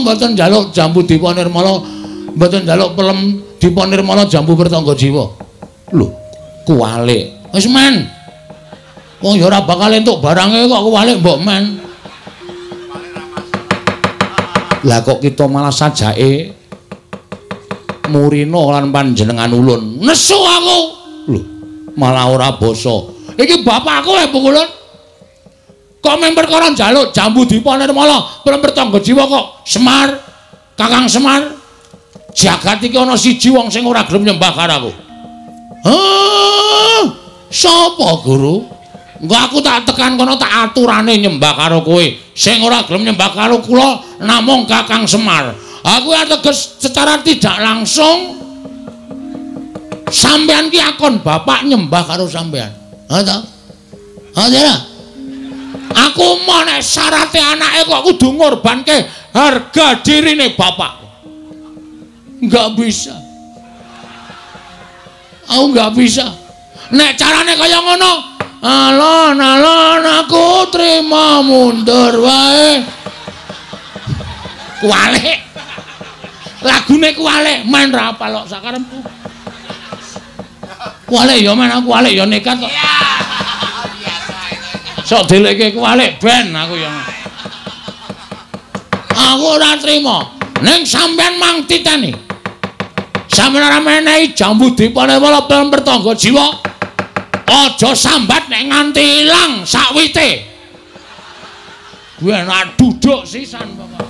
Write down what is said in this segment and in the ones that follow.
mboten njaluk jambu Dipa Nirmala, mboten njaluk pelem Dipa Nirmala jambu Pertangga Jiwa. Lho, kuwalik. Wis men. Wong ya ora bakal entuk barange kok kuwalik mbok men. Lah kok kita malah sajake murina lan panjenengan ulun. Nesu aku. Lho, malah ora basa. Iki bapakku Bu Kulun. Kok men perkara njaluk jambu Dipa Nirmala, pelem Pertangga Jiwa kok Semar, Kakang Semar. Jagat iki ana siji wong sing ora gelem nyembah karo aku. Sapa Guru? Engko aku tak tekan kono tak aturane nyembah karo kowe. Sing ora gelem nyembah karo kula namung Kakang Semar. Aku ateges secara tidak langsung sampean ki akon bapak nyembah karo sampean. Ha ta? Ha ta? Aku mau nek syarate anake kok kudu ngorbanke harga dirine bapak. Enggak bisa. Aku enggak bisa. Nek carane kaya ngono, alon-alon aku terima mundur wae. Kuwalik. Lagune kuwalik, main ra apal kok sakarepku. Kuwalik ya men aku kuwalik ya nekat kok. Sok deleke kuwalik ben aku ya. Aku ora trima. Ning sampean mang titeni. Sampeyan ora menehi jambu Dipa Nirmala pelem Pertangga Jiwa. Aja sambat nek nganti ilang sakwite. Kuwi enak duduk sisan pokok.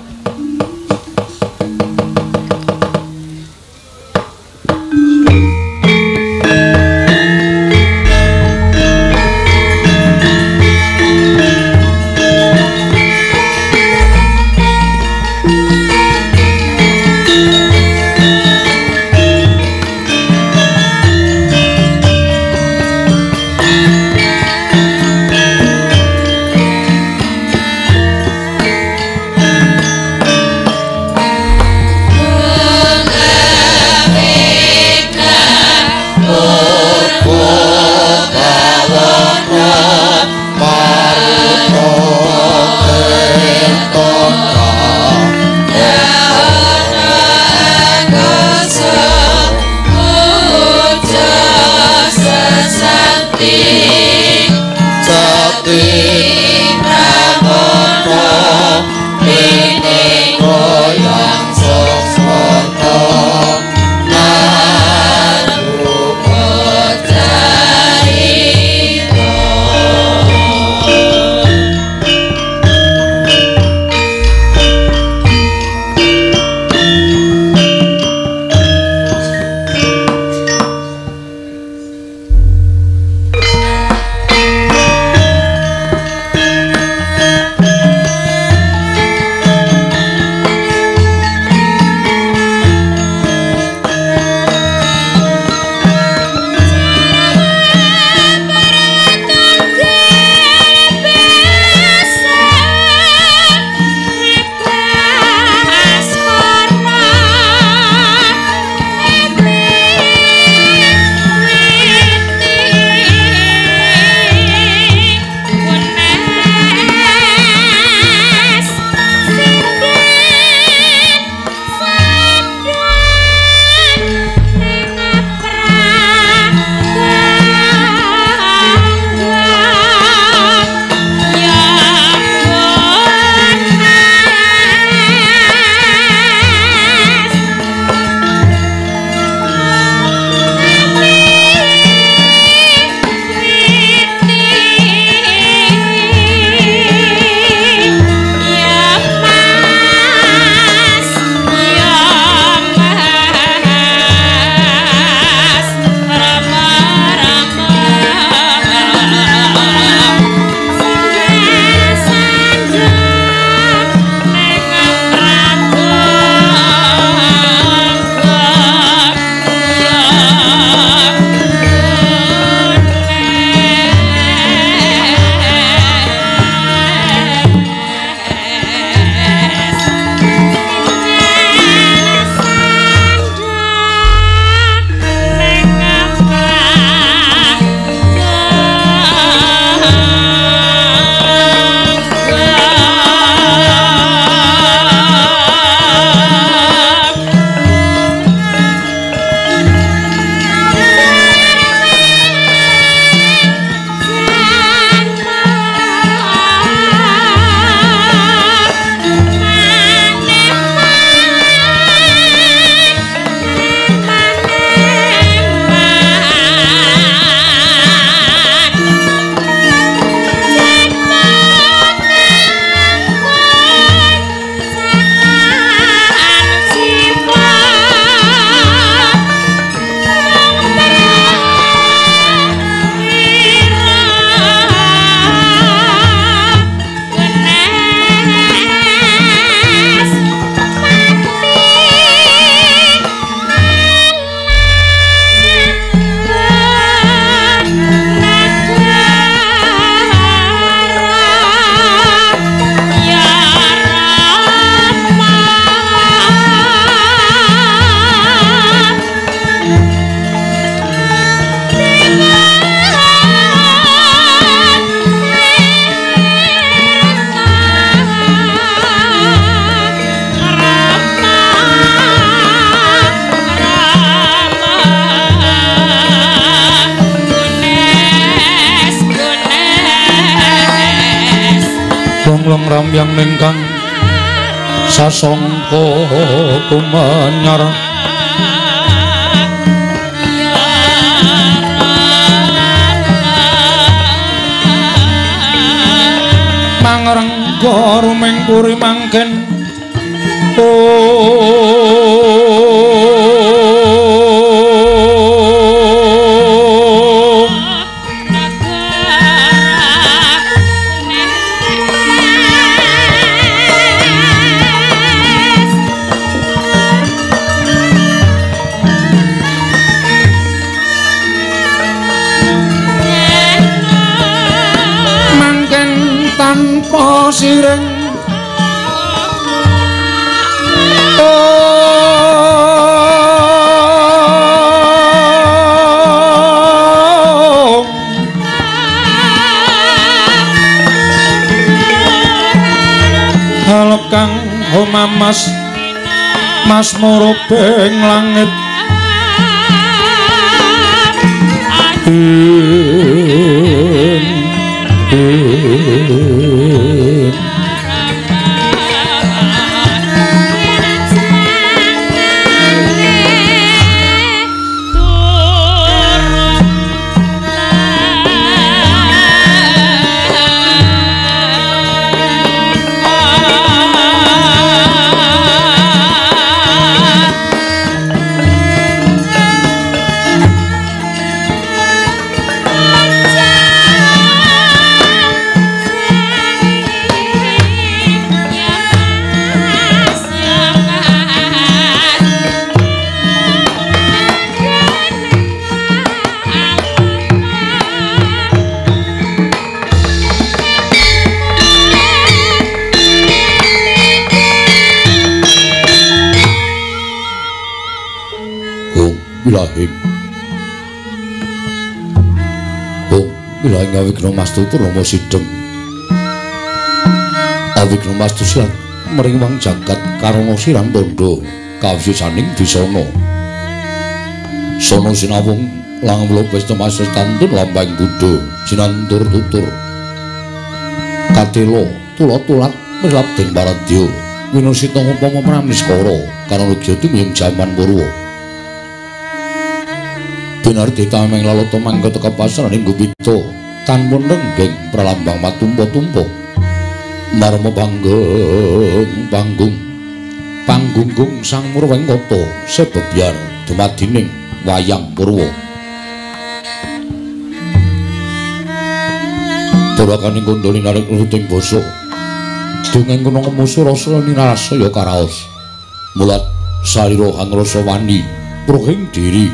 ramyang ningkang sasangka kumanyar mangrengga ruming puri mangken tanpa sireng halep kang homamas mas morobeng langit Bilahing bilahing Awikromastu Purnomo Sidhem Awikromastu silat meringwang jagat karana siram tondo kawisaning disana sono sinawung langmula pesta mases tantun lambang Buddha sinantur tutur katelo tulat-tulat milap den paradya winasita umpama praniskara karana gyati jaman purwa Binarti tameng lalata mangga teka pasraning Gupita tanpa nenggeng pralambang matumpa-tumpa marma panggunggung sang Murwengkata sebebyar dumadining wayang purwa Durakaning kondoli narik nuruting basa dongeng kena musuh rasa ninarasaya karaos mulat sarira hangrasa wani pruhing diri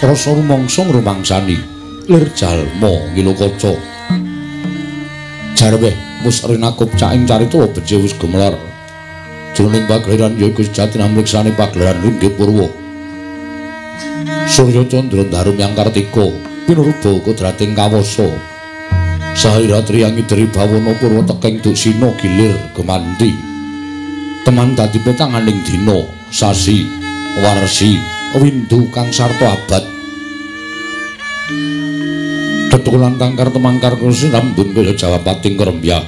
rasa rumangsa ngrumangsani lir jalma ngilukaca jarwe musrinakup caing carita beje wis gemelar jroning pagelaran ya iku sejati namriksani pagelaran Ringgih Purwa Surya Candra Darum yang Kartika pinuruba kodrating kawasa sahiratri yang idri bawana Purwa teking duksina gilir gemanti teman dadi petanganing dina sasi warsi windu kang sarta abad tetulan tangkar temangkar kursi rambun kaya Jawa pating kerembya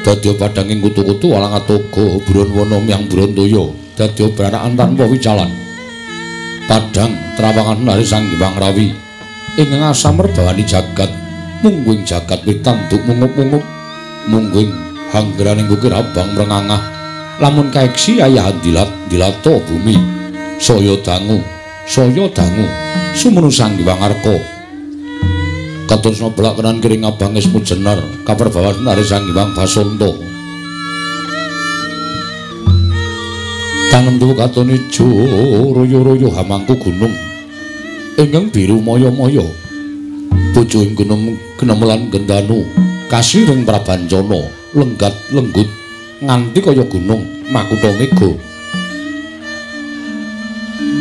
dadya padanging kutu-kutu walang atoga buron wana miyang Brantaya dadya barakan tanpa wicalan padang trawangan nari Sang Hyang Rawi ingkang asam merbawani jagat mungguing jagat witanduk mungup-mungup mungguing hanggraning bukir abang mrengangah lamun kaeksi ayahan dilata bumi saya dangu sumunu Sang Hyang Arka katon snobelak kenan kiring abang ismu jenar kaperbawan nari Sang Hyang Basanta tanendu katon ijo royo-royo hamangku gunung ingkang biru moyo-moyo bojo ing gunung genemelan gendanu kasireng prabancana lenggat lenggut nganti kaya gunung makutha mega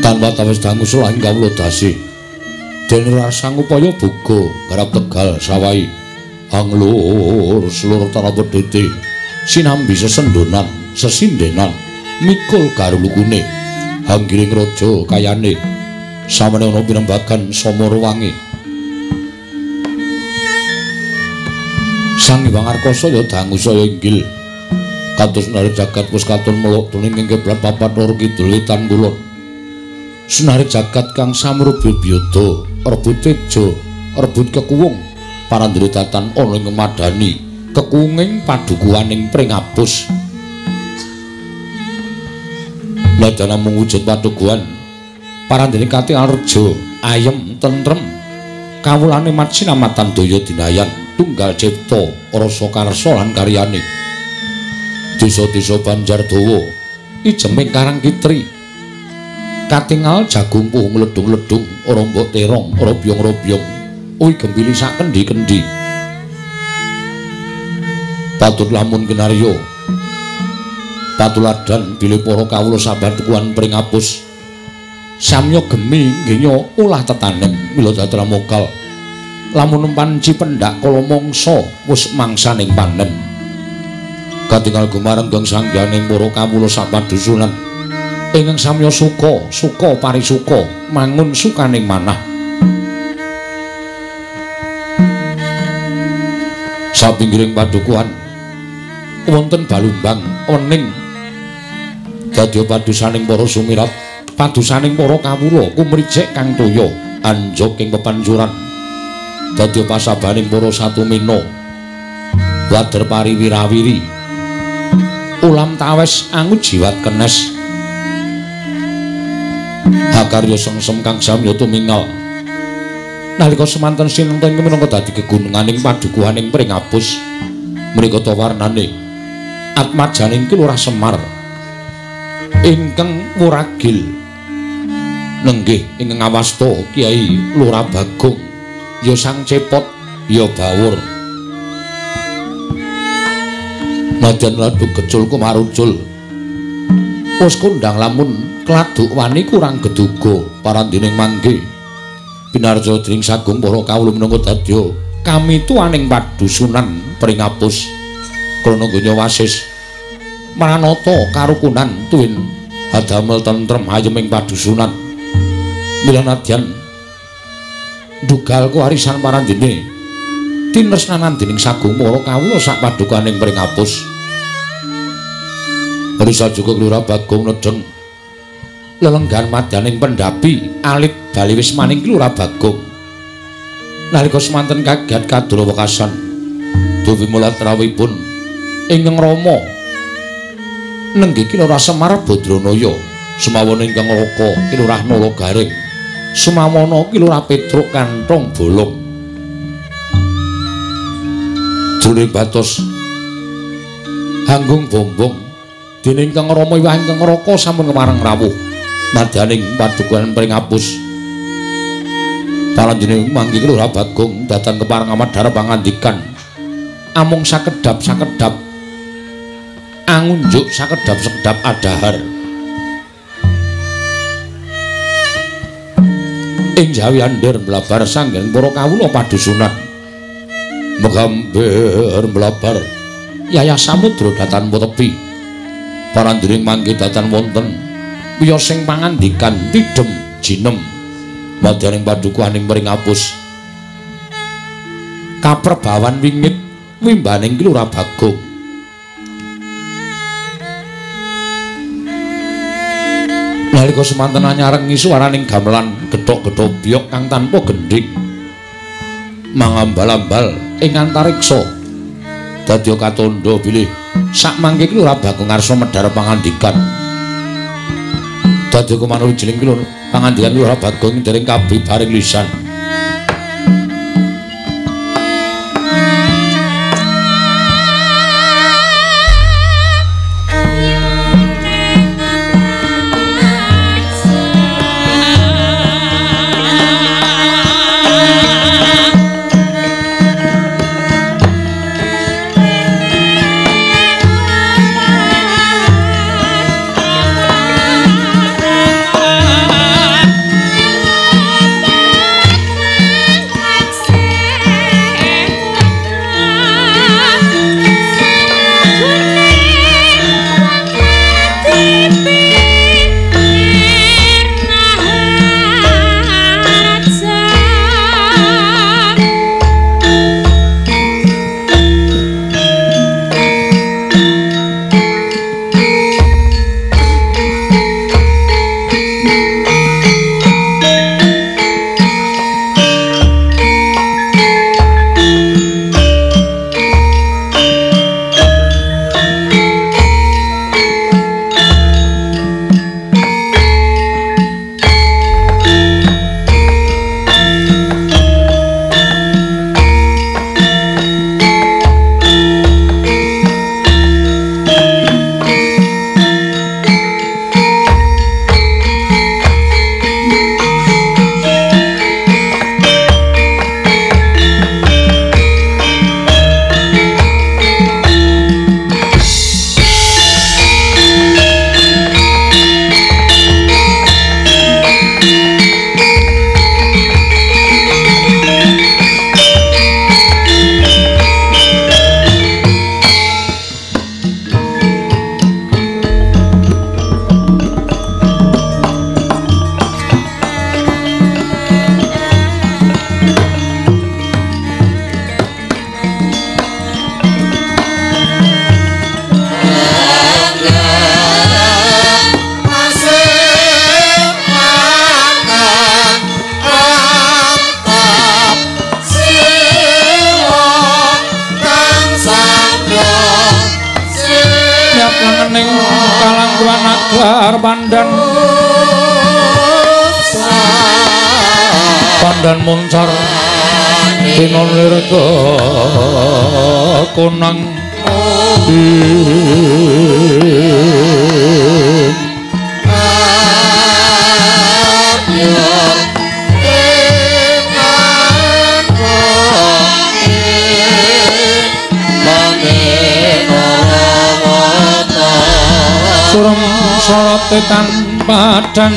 tanpa tawis dangu selaing kawula dasi dene rasang upaya boga garap Tegal Sawai hanglur seluruh tanah pedhete sinambi sesendonan sesindenan mikul garulukune hanggiring raja kayane samene ana pirembagan Samaruwangi Sang Hyang Arka saya dangu saya inggil Kados Senari Jagat wis katon meluk tuning ing kiblat papat lor kidul wetan kulon. Senari Jagat kang samrubi biyada, rebut teja, rebut kekuwung, parandritatan ana ing madani, kekuwunging padukuwaning pringapus. Ladana mung wujud padukuhan, parandene kati arja, ayem, tentrem, kawulane mat sinamatan daya dinayan, tunggal cipta, rasa karsa lan karyane. Desa-desa Banjardawa ijeming Karang Kitri katingal jagung puh mledung-ledung ora mbok terong ora byong-byong uwi gembili sak kendi-kendi patut lamun kinarya patuladan bilih para kawula sabantuan pringapus samya gemi nggenya ulah tetanem mila datra mokal lamun nempan cipendak kala mangsa wis mangsaning panen katingal gumarenggang sangganing para kawula sapadusunan ingkang samya suka parisuka mangun sukaning manah sapinggiring padukuhan wonten balumbang wening dadi padusaning para sumirat padusaning para kawula kumricik kang toya anjok ing pepancuran dadi pasabaning para satumina wader pariwirawiri ulam tawes angu jiwat kenes hakarya sengsem kang samya tumingal nalika semanten sinenten minangka dadi kegununganing padukuhaning pringapus menika warnane atmajaning Kilurah Semar ingkang wuragil nenggih ingkang ngawasta Kyai Lurah Bagong ya sang cepot ya bawur nadyan laduk kecul kumarucul wis kondang lamun kladuk wani kurang geduga parandining mangke pinarja dring sagung para kawula minangka dadya kamituaning padusunan pringapus krana ganya wasis maranata karukunan tuwin hadamel tentrem ayeming padusunan mila nadyan dugal kewarisan parandene tinresnanan dening sagung para kawula sak padukaning pringapus Risa juga Lurah Bagong nedeng lelenggan madyaning pendapi alit bali wis maning Lurah Bagong nalika semanten kagiat kadura wekasan duwi mulat rawuhipun ingkang Rama nenggih Kilurah Semar Badranaya sumawon ingkang Raka Kilurah Nalagaring sumawana Kilurah Petruk Kantong Bolong jroning batos hanggung bombong dene ingkang Rama iwah ingkang Raka sampun kemareng rawuh madyaning padukuhan pringapus palanjene mangke Lurah Bagong datang kepareng amadhar pangandikan amung sakedhap angunjuk sakedhap adahar ing jawi andher mlabar sanggen para kawula padusunan megamber mlabar yayah samudra datanmu tepi parandiring mangke datan wonten wiyosing pangandikan tidhem jinem madyaning padukuhaning pringapus kaperbawan wingit wimbaning Lurah Bagong nalika semanten anyarengi swaraning gamelan gethok-gethok biok kang tanpa gendhing mangambal-ambal ing antariksa dadya katandha bilih sak mangke Lurah Bagong ngarsa medhar pangandikan dadya kumanuwijining pangandikan Lurah Bagong dereng kabibaring lisan pandan pandan muncar tinon lirga konang surem sorote tan padang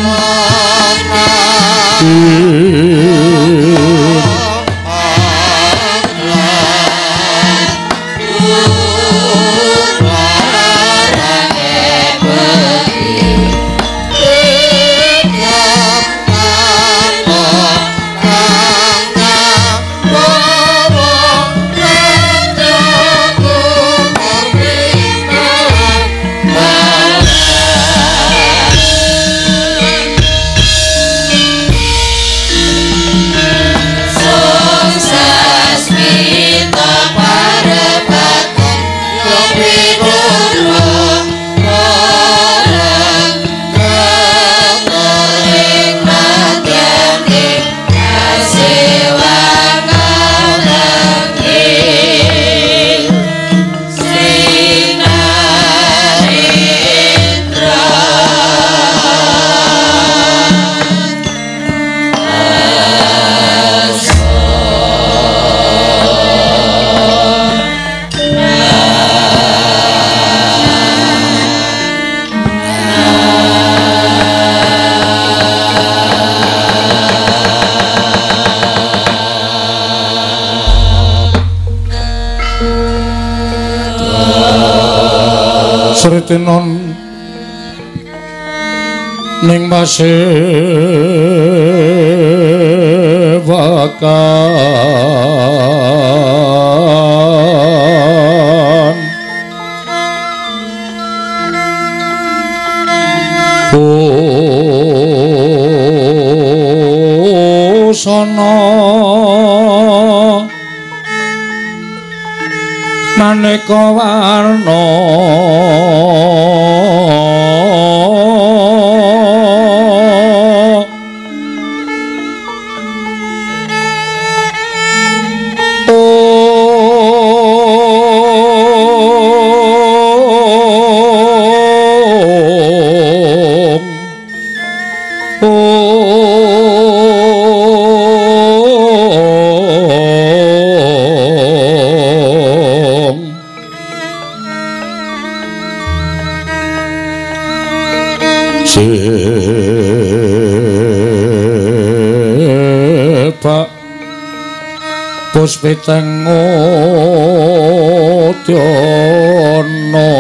Sritinon ning pasewakan busana maneka warna Pak Puspiteng Udana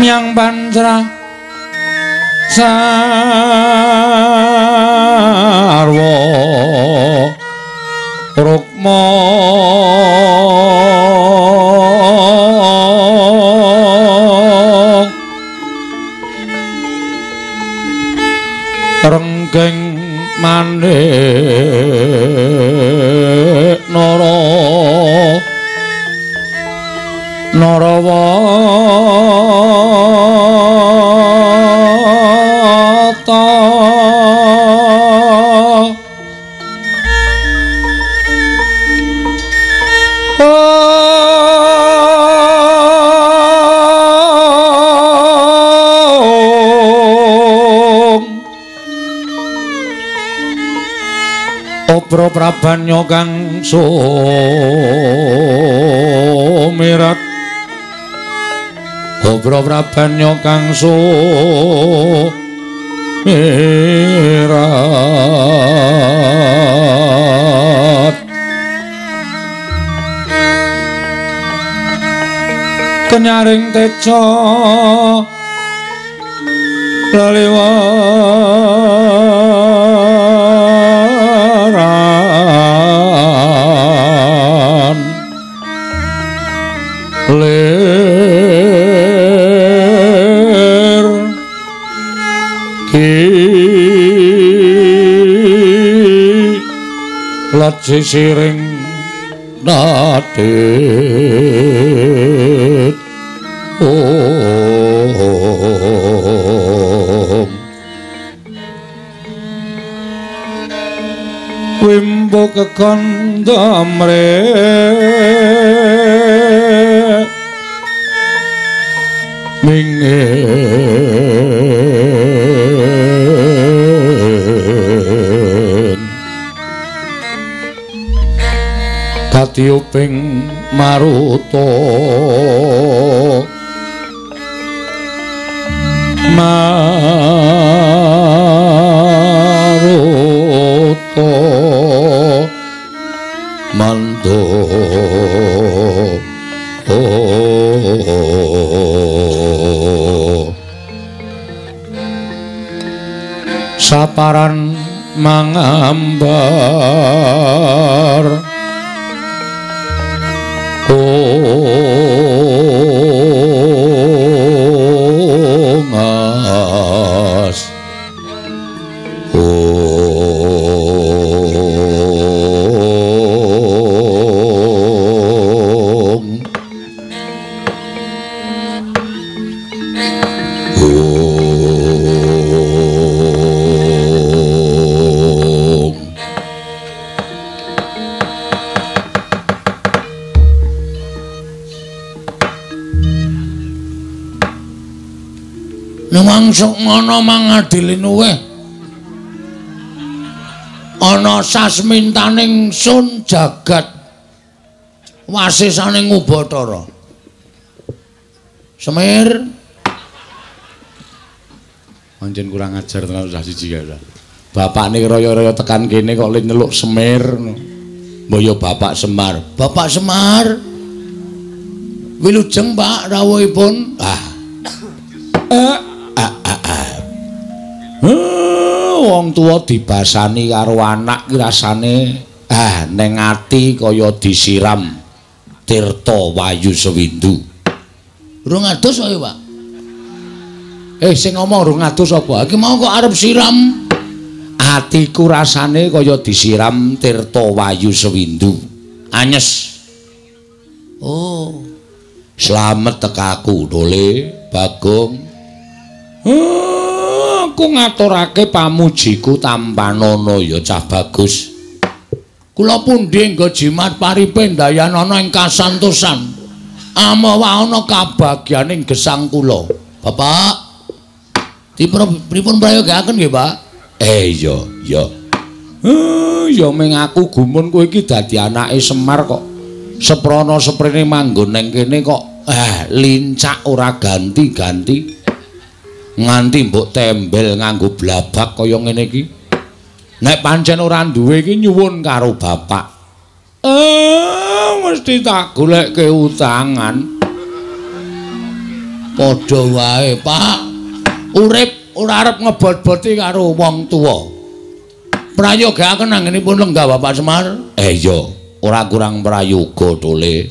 Miang Banjra Sarwa Rukma renggeng manik Narawata Obro Prabanyo kang sumirat Obro Prabanyo kang sumirat Kenyaring teca laliwaran lir ki lat sisiring nadit wimbo kekandamre mingen katiuping maruta mando saparan mangambar ngas Newangsuk ngono mangadili nuwe ana sasmintaning sun jagat wasisaning Ubathara Semir anjen kurang ajar tenan usah siji kae bapakne raya-raya tekan kene kok le nyeluk Semir mbok yo Bapak Semar wilujeng Pak rawuhipun wong tuwa dibasani karo anak ki rasane ning ati kaya disiram tirta wayu sewindu. Rung adus wae, Pak. Sing ngomong rung adus apa? Iki mau kok arep siram. Atiku rasane kaya disiram tirta wayu sewindu. Anyes. Oh. Slamet tekaku, Dole, Bagong. Aku ngaturake pamujiku Tampanana ya cah bagus. Kula pundi nggo jimat paripe ndayanana ing kasantosan. Amawa ana kabagyaning gesang kula. Bapak, pripun prayogaken nggih, Pak? Iya. Ya ming aku gumun kowe iki dadi anake Semar kok. Seprana seprene manggon ning kene kok lincak ora ganti-ganti. Nganti mbok tembel nganggo blabak kaya ngene iki. Nek pancen ora duwe iki nyuwun karo bapak. Mesti tak goleke utangan. Padha wae, Pak. Urip ora arep ngebot-boti karo wong tuwa. Prayogaken anggenipun lenggah Bapak Semar. Iya, ora kurang prayoga, Dole.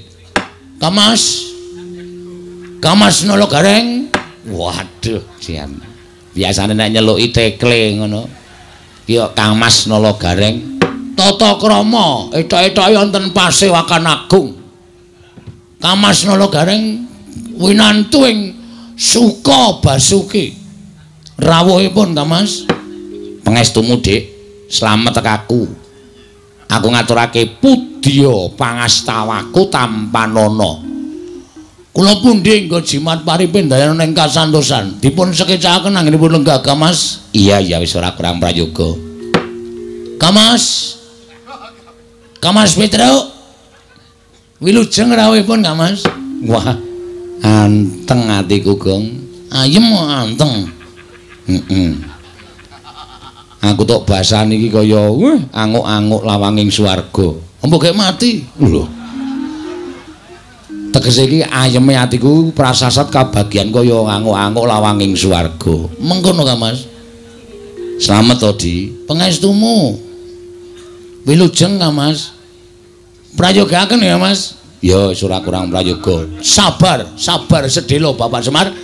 Kamas nolo gareng. Waduh, sian. Biasane nek nyeluki tekle ngono. Ki Kang Mas Nala Gareng. Tata krama etok-etoke wonten Pasewakan Agung. Kang Mas Nala Gareng winantu ing Suka Basuki. Rawuhipun Kang Mas. Pangestumu, Dik. Slamet tekaku. Aku ngaturake pudya pangastawaku Tampanana. Kula pundi nggo jimat paripe ndayanana ing kasantosan. Dipun sekecakaken anggenipun lenggah Mas. Iya wis ora kurang prayoga. Kamas Petro. Wilujeng rawuhipun Mas. Wah, anteng atiku, Gong. Ayem anteng. Aku tok basane iki kaya anguk-anguk lawanging swarga. Empo gek mati. Lho. Tegese iki ayeme atiku prasasat kabagyan kaya nganguk-anguk lawanging swarga. Mengkono Kang Mas. Slamet to, Di. Pangestumu. Wilujeng Kang Mas. Prayogaken ya, Mas. Ya, ora kurang prayoga. Sabar sedhela Bapak Semar.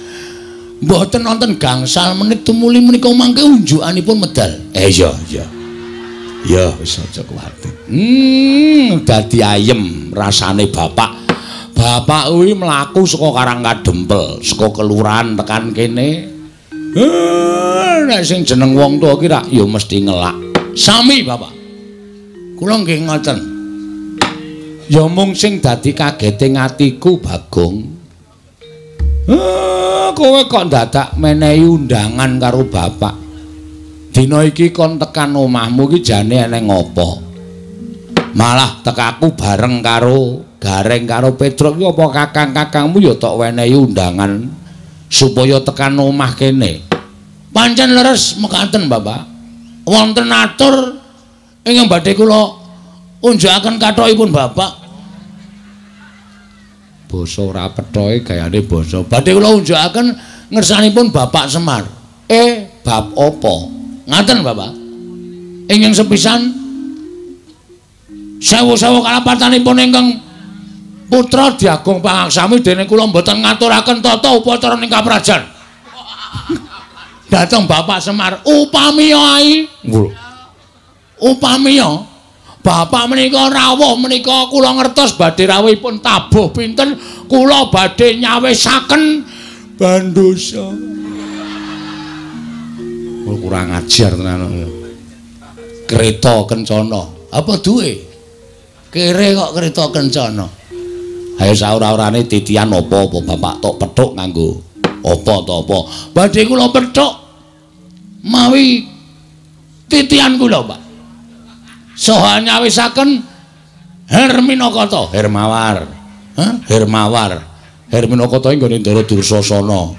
Mboten wonten gangsal menit tumuli menika mangke unjukanipun medal. Iya. Ya wis aja kuwatir. Dadi ayem rasane bapak. Bapak kuwi mlaku saka Karangkadempel, saka kelurahan tekan kene. Nek sing jeneng wong tuwa ki rak ya mesti ngelak. Sami, Bapak. Kula nggih ngoten. Ya mung sing dadi kageting atiku, Bagong. Kowe kok dadak menehi undangan karo bapak. Dina iki kon tekan omahmu ki jane eneng ngopo? Malah tekaku bareng karo Gareng karo Petruk ki apa kakang-kakangmu ya tok wenehi undangan supaya tekan omah kene. Pancen leres mekaten, Bapak. Wonten atur ingkang badhe kula unjukaken kathokipun Bapak. Basa ora pethoke gayane basa. Badhe kula unjukaken ngersanipun Bapak Semar. Bab apa? Ngaten, Bapak. Ingkang sepisan sewu-sewu kalapatanipun ingkang putra diagung pangaksami dene kula mboten ngaturaken tata upacara ning kaprajan. Dateng Bapak Semar upami ai. Upami Bapak menika rawuh menika kula ngertos badhe rawuhipun tabuh pinten kula badhe nyawisaken bandosa. Kurang ajar tenan. Kreta kencana. Apa duwe? Kere kok kreta kencana. Ayo saura-urane titian apa-apa Bapak tok pethuk nganggo apa to apa. Badhe kula pethuk mawi titian kula, Pak. Saha nyawisaken Herminakata, Hermawar. Hermawar. Herminakata ing gone Ndara Dursasana.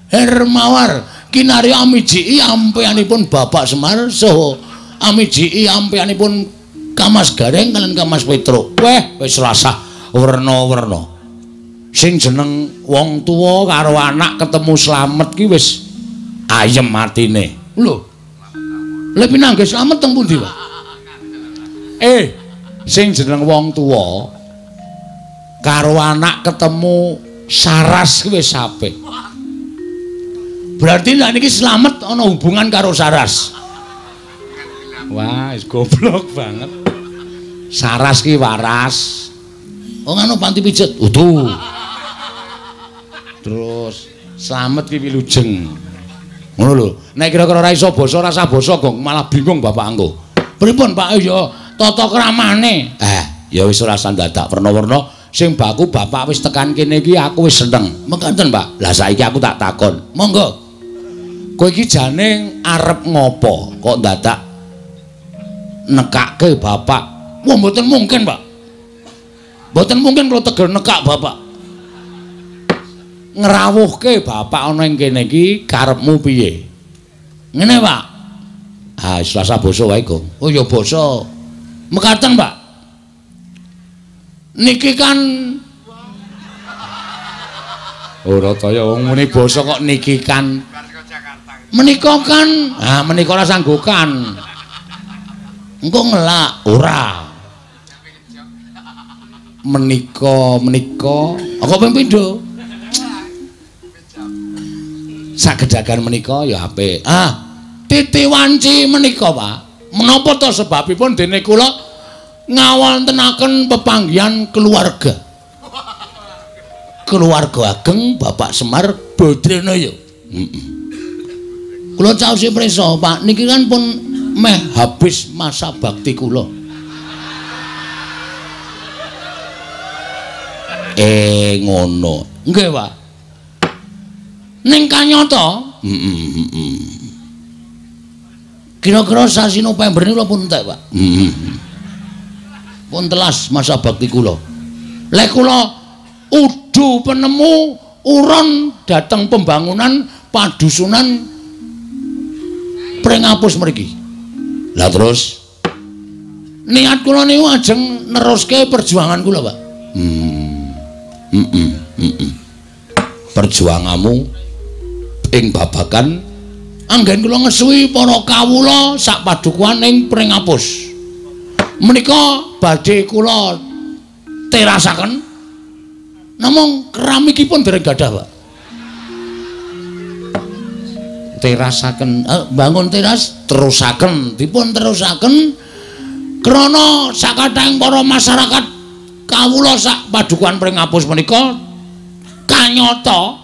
Hermawar kinarya amijiki ampeyanipun Bapak Semar saha amijiki ampeyanipun Kamas Gareng kalian Kamas Petruk. Wis rasah werna-werna. Sing jeneng wong tuwa karo anak ketemu slamet ki wis ayem atine. Lho. Lha pinanggih slamet teng pundi, Pak? Sing jeneng wong tuwa karo anak ketemu saras ki wis apik. Berarti nek niki slamet ana hubungan karo saras. Wah, wis goblok banget. Saras ki waras. Oh ngono panti pijet. Utuh. Terus slamet ki wilujeng. Ngono lho. Nek kira-kira ora iso basa rasa basa Gong, malah bingung Bapak engko. Pripun Pak ya tata kramane. Ya wis ora sandadak werna-werna sing baku Bapak wis tekan kene iki aku wis seneng. Mengkaten Pak. Lah saiki aku tak takon. Monggo. Kowe iki jane arep ngopo? Kok dadak nekake Bapak? Wah mboten mungkin, Pak. Mboten mungkin kalau teger nekak Bapak. Ngrawuhke Bapak ana ing kene iki karepmu piye? Ngene, Pak. Selasa basa wae, Gong. Oh ya basa. Mekaten, Pak. Niki kan ora kaya wong muni basa kok niki kan. Menika kan, menika ora sanggokan. Engko ngelak ora. Menika apa ping pindho? Sagedagan menika ya apik. Titi wanci menika, Pak. Menapa to sebabipun dene kula ngawontenaken pepanggihan keluarga. Keluarga ageng Bapak Semar Badranaya. Kula caosi prisa, Pak. Niki kan pun meh habis masa bakti kula. Ngono. Nggih, Pak. Ning kanyata, kira-kira sasi November niku pun entek, Pak. Pun telas masa bakti kula. Lek kula udu penemu urun dateng pembangunan padusunan Prengapus mriki. Lah terus niat kula niku ajeng neruske perjuangan kula, Pak. Perjuanganmu ing babagan anggen kula ngesuwi para kawula sak padukuhan ing Prengapus. Menika badhe kula terasaken namung keramikipun dereng gadah, Pak. Terasaken bangun teras terusaken dipun terusaken krana sakathahing para masyarakat kawula sak padukuhan pring ngapus menika kanyata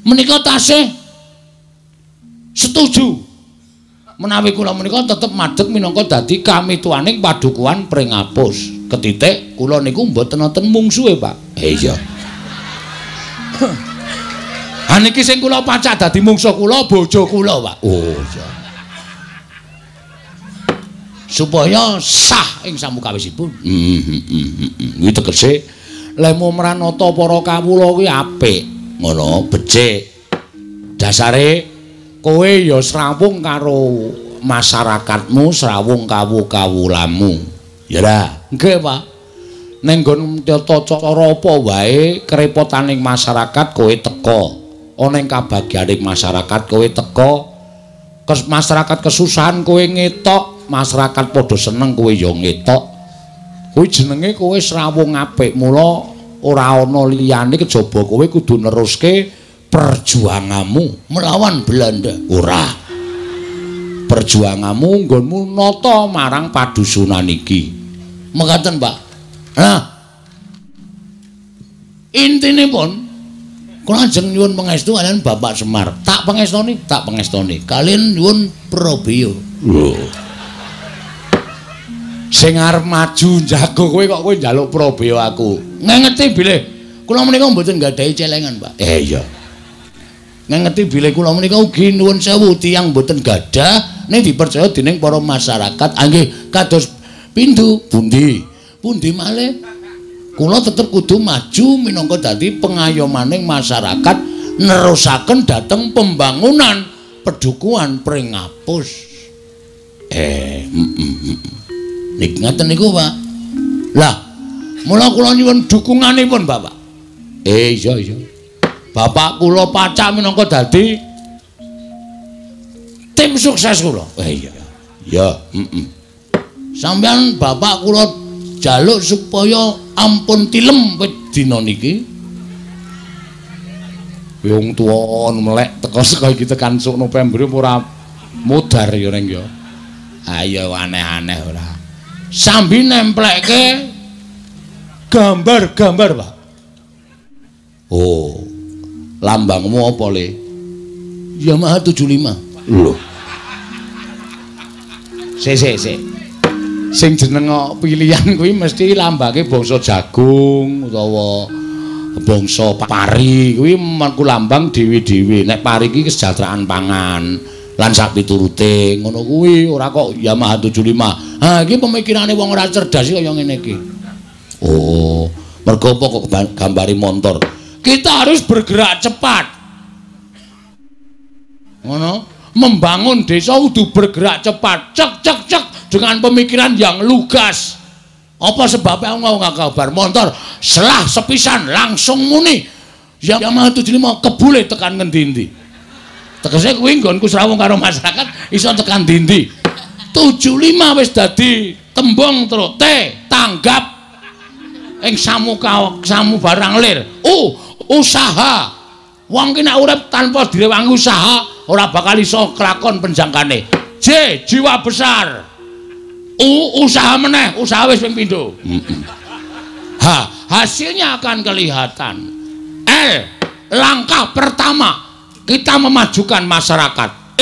menika tasih setuju menawi kula menika tetep madheg minangka dadi kamituaning padukuhan pring ngapus ketitik kula niku mboten wonten mungsuhe Pak. Iya. Ha niki sing kula pacak dadi mungsuh kula bojo kula Pak. Oh iya. Supaya sah ing samukawisipun. Kuwi tegese lemu mranata para kawula kuwi apik, ngono, becik. Dasare kowe ya srawung karo masyarakatmu, srawung kawulamu. Ya ora, nggih Pak. Ning nggon tata cara apa wae kerepotaning masyarakat kowe teka. Ana ing kabagyaning masyarakat kowe teka. Masyarakat kesusahan kowe ngetok, masyarakat padha seneng kowe ya ngetok. Kuwi jenenge kowe srawung apik. Mula ora ana liyane kejaba kowe kudu neruske perjuanganmu melawan Belanda. Ora. Perjuanganmu nggonmu nata marang padusunan iki. Mekaten, Pak. Nah. Intinipun kula ajeng nyuwun pangestu kalian Bapak Semar. Tak pangestoni. Kalian nyuwun Prabeya. Lho. Sing arep maju jago kowe kok kowe njaluk Prabeya aku. Ngengeti bilih kula menika mboten nggadahi celengan, Pak. Iya. Ngengeti bilih kula menika ugi nuwun sewu tiyang mboten gadah ning dipercaya dening para masyarakat. Nggih, kados pindu pundi malih kula tetep kudu maju minangka dadi pengayomaning masyarakat nerusaken dhateng pembangunan pedukuhan pring ngapus. Niki ngaten niku, Pak. Lah, mula kula nyuwun dukunganipun, Bapak. Iya. Bapak kula pacak minangka dadi tim sukses kula. Iya. Ya, Sampeyan Bapak kula jaluk supaya ampun tilem dina niki. Wong tuwa melek teka saka iki tekan sok November ora mudhar ya ning ya. Ayo aneh-aneh ora. Sambi nemplekke gambar-gambar, Pak. Oh. Lambangmu apa, Le? Yamaha 75. Lho. Sing jeneng pilihan kuwi mesti lambange bangsa jagung utawa bangsa pari kuwi mengku lambang dewi-dewi. Nek pari iki kesejahteraan pangan lan sak piturute ngono kuwi ora kok Yamaha 75. Ha iki pemikirane wong ora cerdas kaya ngene iki. Oh, mergo apa kok gambari montor. Kita harus bergerak cepat. Ngono, membangun desa kudu bergerak cepat. Cek dengan pemikiran yang lugas. Apa sebabnya aku nggak kabar motor selah sepisan langsung muni Yamaha 75 kebule tekan ngendi-endi. Tegese kuwi nggonku srawung karo masyarakat iso tekan ndi-endi. 75 wis dadi tembung terus tanggap ing samu barang lir. Usaha. Wong ki nek urip tanpa direwangi usaha ora bakal iso kelakon penjangkane. Jiwa besar. Usaha meneh, usaha wis ping pindho. Hasilnya akan kelihatan. Langkah pertama kita memajukan masyarakat.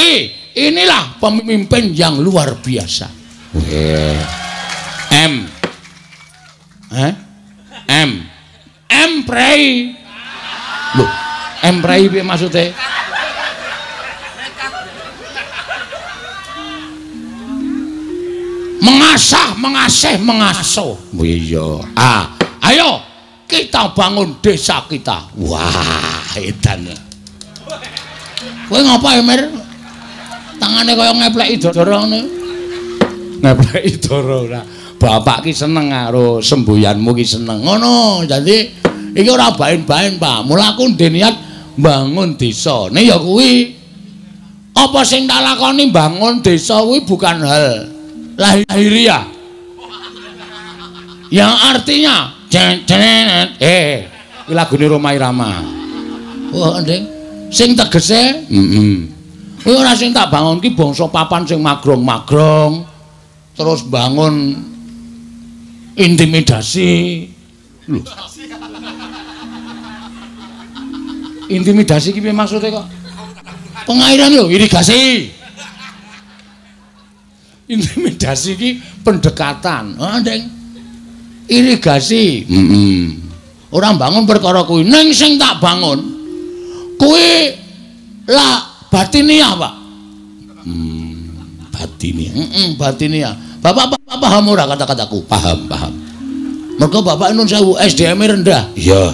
Inilah pemimpin yang luar biasa. Prei. Loh, prei piye maksude? Mengasuh. Iya. Ayo kita bangun desa kita. Wah, edan. Kowe ngapa, Emir? Tangane kaya ngepleki dara ngene. Ngepleki dara ora. Bapak ki seneng karo semboyanmu ki seneng. Ngono, dadi iki ora bain-bain, Pak. Mula aku ndek niat bangun desa. Nek ya kuwi apa sing tak lakoni bangun desa kuwi bukan hal lahiriah. Yang artinya iki lagune Roma Irama. Oh, Nding. Sing tegese, kuwi ora sing tak bangun ki bangsa papan sing magrong-magrong. Terus bangun Intimidasi. Lho. Intimidasi ki piye maksude kok? Pengairan lho, irigasi. Intimidasi ki pendekatan. Ha, Ndeng. Irigasi. Ora bangun perkara kuwi, ning sing tak bangun kuwi la batinia, Pak. Batinia. Batinia. Bapak paham ora kata-kataku? Paham. Mergo Bapak nun sewu SDM-e rendah. Iya.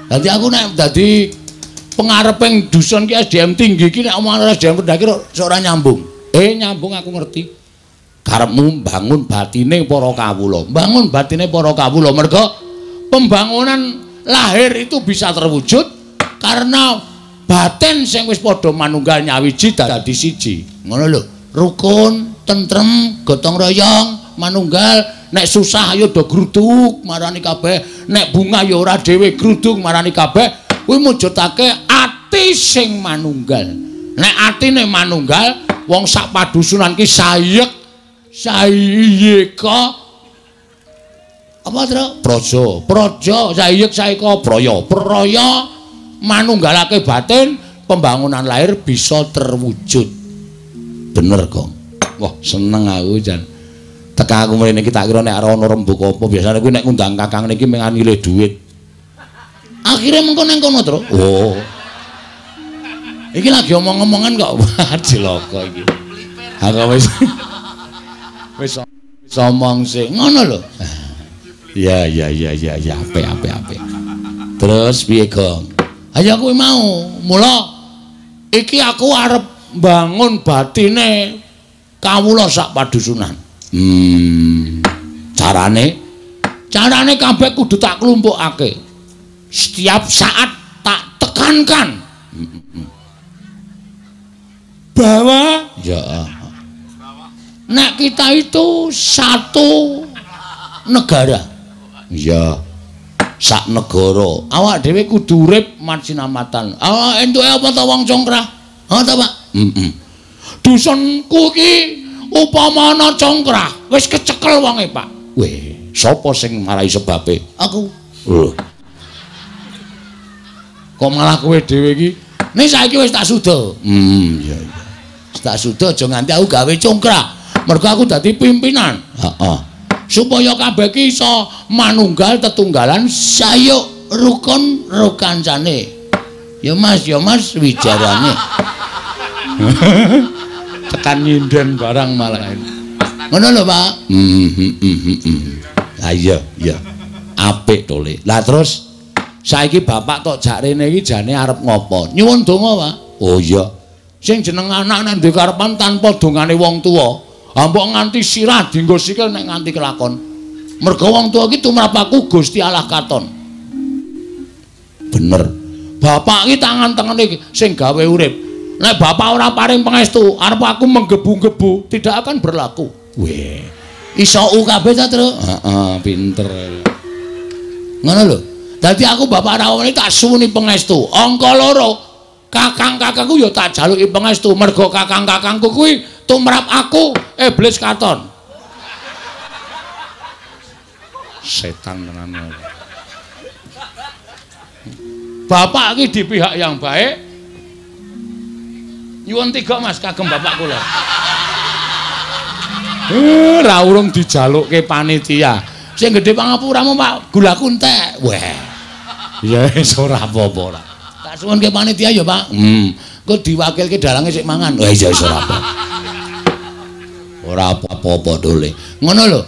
Dadi aku nek dadi pengareping dusun ki SDM tinggi ki nek omongan SDM rendah ki ora nyambung. Nyambung aku ngerti. Karepmu bangun batine para kawula. Bangun batine para kawula mergo pembangunan lahir itu bisa terwujud karena batin sing wis padha manunggal nyawiji dadi siji. Ngono lho. Rukun, tentrem, gotong royong, manunggal. Nek susah ayo do gruduk marani kabeh. Nek bunga ya ora dhewe gruduk marani kabeh. Kuwi mujudake ati sing manunggal. Nek atine manunggal, wong sak padusunan ki sayek, sayeka apa to? Praja, sayek, sayeka, praya manunggalake batin, pembangunan lahir bisa terwujud. Bener kok. Wah, seneng aku jan. Teka aku mrene iki tak kira nek ora ono rembug apa biasane kuwi nek ngundang kakang niki mengan ngilih dhuwit. Akhire mengko nang kono, Tru. Oh. Iki lagi omong-omongan kok cilaka iki. Aku wis omong sih. Ngono lho. Ya, apik. Terus piye, Gong? Ayo kuwi mau. Mula iki aku arep bangun batine kawula sak padusunan. Carane kabeh kudu tak klumpukake. Setiap saat tak tekankan bahwa ya nek kita itu satu negara. Ya. Sak negara. Awak dhewe kudu urip mansinamatan. Awak entuke apa ta wong congkrah? Ha ta, Pak? Dusunku ki upama ana congkrah, wis kecekel wonge, Pak. Weh, sapa sing marai sebabe? Aku. Lho. Kok malah kowe dhewe iki? Nek saiki wis tak suda. Iya. Tak suda aja nganti aku gawe congkrah. Mergo aku dadi pimpinan. Heeh. Supaya kabeh ki iso manunggal tetunggalan sayuk rukun karo kancane. Ya Mas wijarane. Tekan nyinden barang malah. Ngono lho, Pak. Lah iya. Apik to, Le. Lah terus saiki bapak tok jak rene iki jane arep ngopo? Nyuwun donga, Pak. Oh iya. Sing jeneng anak nek duwe karepan tanpa dongane wong tuwa. Mbok nganti sirah dienggo sikil nek nganti kelakon. Mergo wong tuwa iki tumrap aku Gusti Allah katon. Bener. Bapak iki tangan tengene sing gawe urip. Nek bapak ora paring pangestu, arep aku menggebu-gebu, tidak akan berlaku. Weh. Iso kabeh ta, Tru? Heeh, pinter. Ngono lho. Dadi aku bapak rawone tak suwuni pangestu. Angka 2. Kakang-kakangku ya tak jaluki pangestu mergo kakang-kakangku kuwi tumrap aku iblis katon. Setan tenan. Bapak iki di pihak yang baik. Nyuwun 3 Mas kagem bapak kula. Ora urung dijalukke panitia. Sing gedhe pangapuramu Pak gula kuntek. Weh. Ya wis ora apa-apa ora. Tak suwunke panitia ya, Pak. Engko diwakilke dalange sik mangan. Wah iya wis ora apa. Ora apa-apa dole. Ngono lho.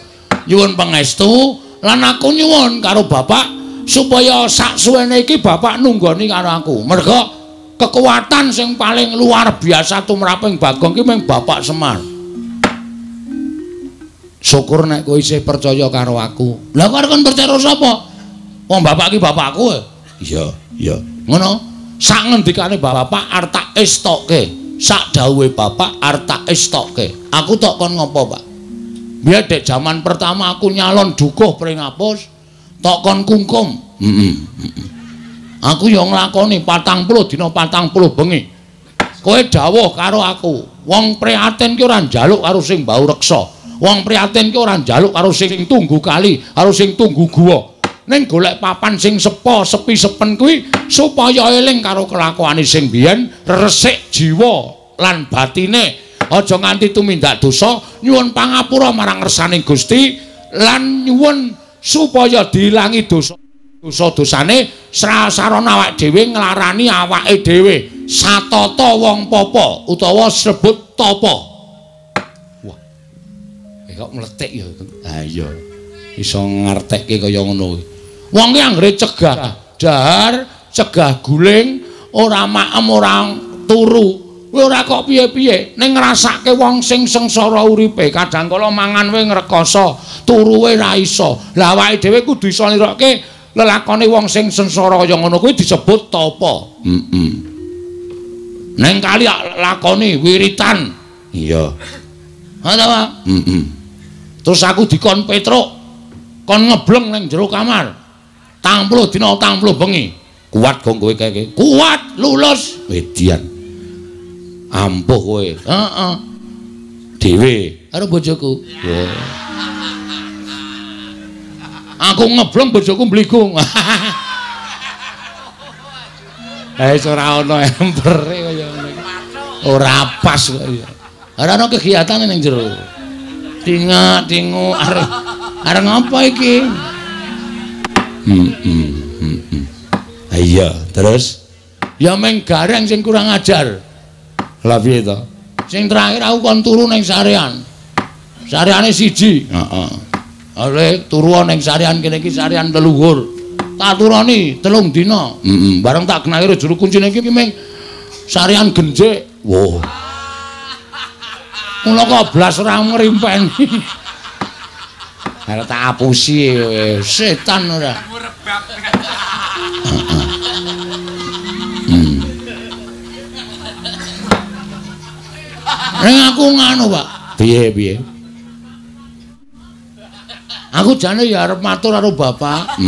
Nyuwun pangestu lan aku nyuwun karo bapak supaya sak suwene iki bapak nunggoni karo aku. Mergo kekuatan sing paling luar biasa tumraping Bagong ki mung Bapak Semar. Syukur nek kowe isih percaya karo aku. Lah kok kon percaya sapa? Wong bapak ki bapakku. Iya. Ngono. Sak ngendikane bapak arep tak estokke. Sak dawuhe bapak arep tak estokke. Aku tok kon ngopo, Pak? Biar dek zaman pertama aku nyalon dukuh pring apus, tok kon kungkum. Aku ya nglakoni 40 dina 40 bengi. Kowe dawuh karo aku, wong prihatin ki ora njaluk karo sing mbau reksa. Wong prihatin ki ora njaluk karo sing tunggu kali, karo sing tunggu guwa. Ning golek papan sing sepi sepen kuwi supaya eling karo kelakuane sing biyen, resik jiwa lan batine. Aja nganti tumindak dosa, nyuwun pangapura marang ngersane Gusti lan nyuwun supaya diilangi dosa-dosane sarana awake dhewe nglarani awake dhewe. Satata wong papa utawa sebut tapa. Wah. Kok mletik ya. Ha iya. Iso ngartekke kaya ngono. Wong ki anggere cegah dahar, cegah guling, ora maem ora turu. Kowe ora kok piye-piye ning ngrasake wong sing sengsara uripe, kadang kala mangan wae ngrekoso, turu wae ra iso. Lah awake dhewe kudu iso nirokke lelakone wong sing sengsara kaya ngono kuwi disebut tapa. Neng kali lakoni wiritan. Iya. Ngono ta, Pak? Terus aku dikon petruk, kon ngebleng ning jero kamar. 30 dina 30 bengi. Kuat kok kowe kaya kuat lulus wedian. Ampuh kowe. Heeh. Dhewe karo bojoku. Aku ngebleng bojoku mbligung. Wis ora ana empere kaya ngene. Ora pas kok ya. Ora ana kegiatan ning jero. Tingu areng apa iki? Iya, terus ya meng gareng sing kurang ajar. Lah piye to? Sing terakhir aku kon turu ning sarean. Sareane siji. Heeh. Oleh turu ning sarean kene iki sarean leluhur. Tak turoni 3 dina. Bareng tak genahi juru kuncine iki meng sarean genjek. Wow. Mula kok blas ora ngrimpeni. Arep tak apusi setan ora. Ning aku nganu, Pak. Piye? Aku jane ya arep matur karo bapak.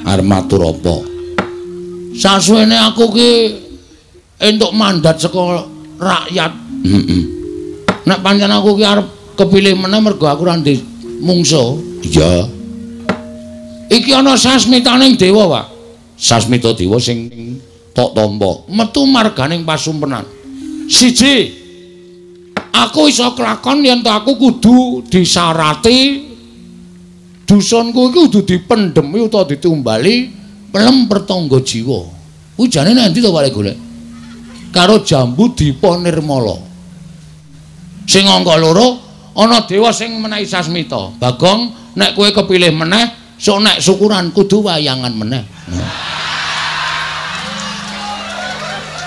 Arep matur apa? Sasuwene aku ki entuk mandat saka rakyat. Nek pancen aku ki arep kepilih meneh mergo aku ora ndek mungsuh. Iya. Iki ana sasmitaning dewa, Pak. Sasmita dewa sing tok tampa, metu marganing pasumpenan. Siji, aku iso kelakon yen aku kudu disarati dusunku iki kudu dipendhemi utawa ditumbali pelem pertangga jiwa. Kuwi jane nanti to Pak golek. Karo Jambu Dipa Nirmala. Sing angka 2 ana dewa sing menehi sasmita. Bagong nek kowe kepilih meneh, sok nek syukuran kudu wayangan meneh.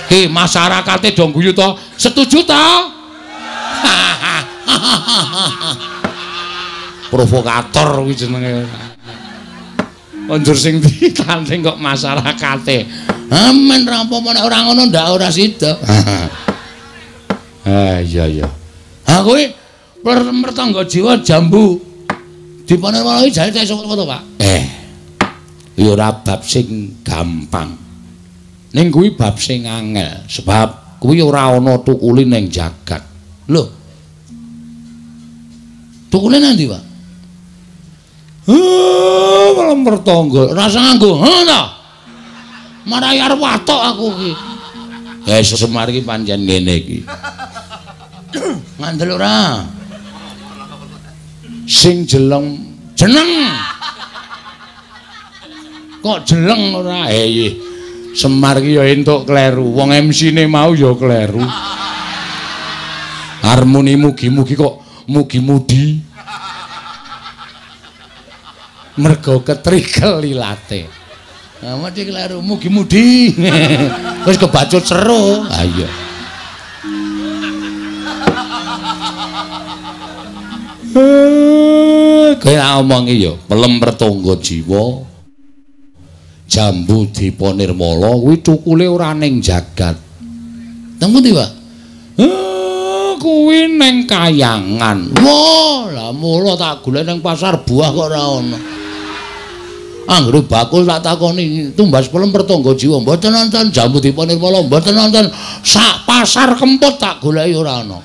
Masyarakate do guyu to? Setuju to? Provokator kuwi jenenge. Konjur sing ditanding kok masyarakate. Amen ra apa-apa nek ora ngono ndak ora sida. Iya. Ha kowe pertangga jiwa Jambu Dipa Nirmala iki jane iso foto, Pak. Ya ora bab sing gampang. Ning kuwi bab sing angel, sebab kuwi ora ana tukule ning jagat. Lho. Tukule nanti, Pak? Malam pertangga, rasa nganggo. Ta. Marai arep watok aku iki. Semar iki pancen ngene iki. Ngandel ora? Sing jeneng. Kok jeleng ora? Semar ki ya entuk kleru. Wong MC-ne mau ya kleru. Harmoni mugi-mugi kok mugi-mudi. Mergo ketrikel lilate. Nah, mesti kleru mugi-mudi. Wis kebacut seru. Ha iya. Kaya omongi ya, pelem pertangga jiwa Jambu Dipa Nirmala kuwi tukule ora ning jagat. Teng pundi, Pak? Kuwi ning Kayangan. Wah, lah mula tak golek ning pasar buah kok ora ana. Anggere bakul tak takoni tumbas pelem pertangga jiwa mboten nonton Jambu Dipa Nirmala mboten nonton sak pasar kempot tak goleki ora ana.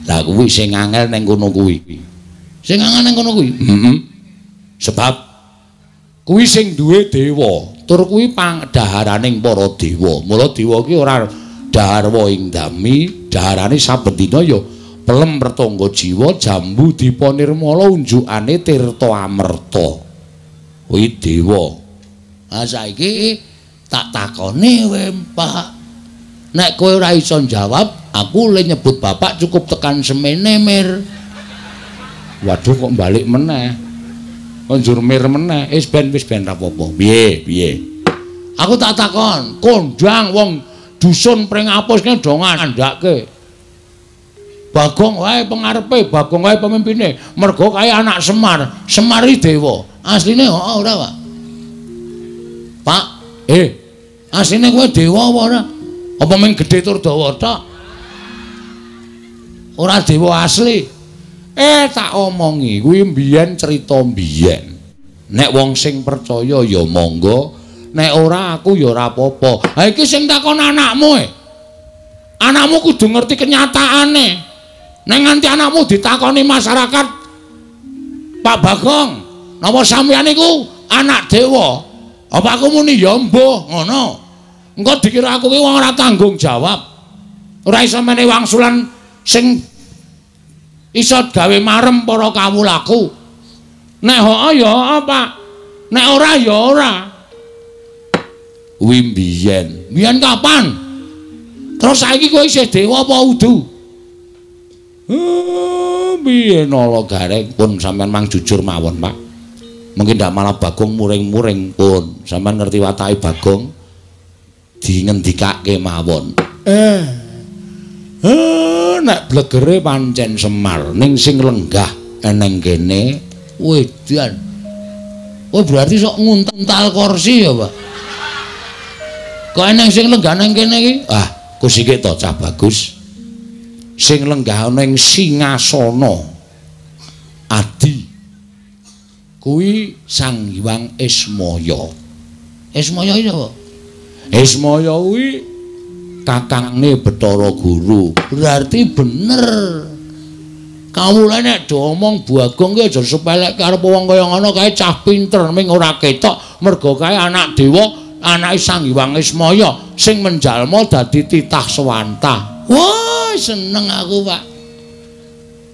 Lah kuwi sing angel ning kono kuwi. Sing angel ning kono kuwi. Sebab kuwi sing duwe dewa, tur kuwi pangdaharaning para dewa. Mula dewa ki ora daharwa ing dami, daharane saben dina ya pelem pertangga jiwa, jambu dipa nirmala, unjukane tirta amerta. Kuwi dewa. Ah saiki tak takoni kowe, Pak. Nek kowe ora iso jawab, aku le nyebut bapak cukup tekan semene, Mir. Waduh kok balik meneh. Konjur mir meneh. Wis ben ra apa-apa. Piye? Aku tak takon, kondang wong dusun pring apus kene do ngandhake. Bagong wae pengarepe, Bagong wae pemimpine. Mergo kae anak Semar. Semar iki dewa. Asline ora, Pak. Pak, asline kowe dewa apa ora? Apa mung gedhe tur dawa tok? Ora dewa asli. Tak omongi kuwi mbiyen cerita mbiyen. Nek wong sing percaya ya monggo, nek ora aku ya ora apa-apa. Ha iki sing takon anakmu. Anakmu kudu ngerti kenyataane. Nek nganti anakmu ditakoni masyarakat, Pak Bagong, napa sampeyan iku anak dewa? Apa aku muni ya mbuh ngono? Engko dikira aku ki wong ora tanggung jawab. Ora iso meneh wangsulan sing iso gawe marem para kawulaku. Nek hoo ya apa? Nek ora ya ora. Kuwi mbiyen. Mbiyen kapan? Terus saiki kowe isih dewa apa udu? Mbiyen ala gareng pun sampean mang jujur mawon, Pak. Mungkin ndak malah Bagong muring-muring pun. Sampean ngerti watake Bagong? Dingendikake mawon. Nek blegere pancen Semar ning sing lenggah eneng kene wedan. Oh berarti sok nguntal kursi ya, Pak. Kok eneng sing lenggah nang kene iki? Ah, kusike to cah bagus. Sing lenggah ning singasana Adi. Kuwi Sang Hyang Ismaya. Ismaya iki apa? Ismaya kuwi kakange Bathara Guru. Berarti bener. Kawula nek do omong Bagong ki aja sepelek karo wong kaya ngono kae cah pinter ming ora ketok mergo kae anak dewa, anake Sang Hyang Ismaya sing menjalma dadi titah swanta. Wah, seneng aku, Pak.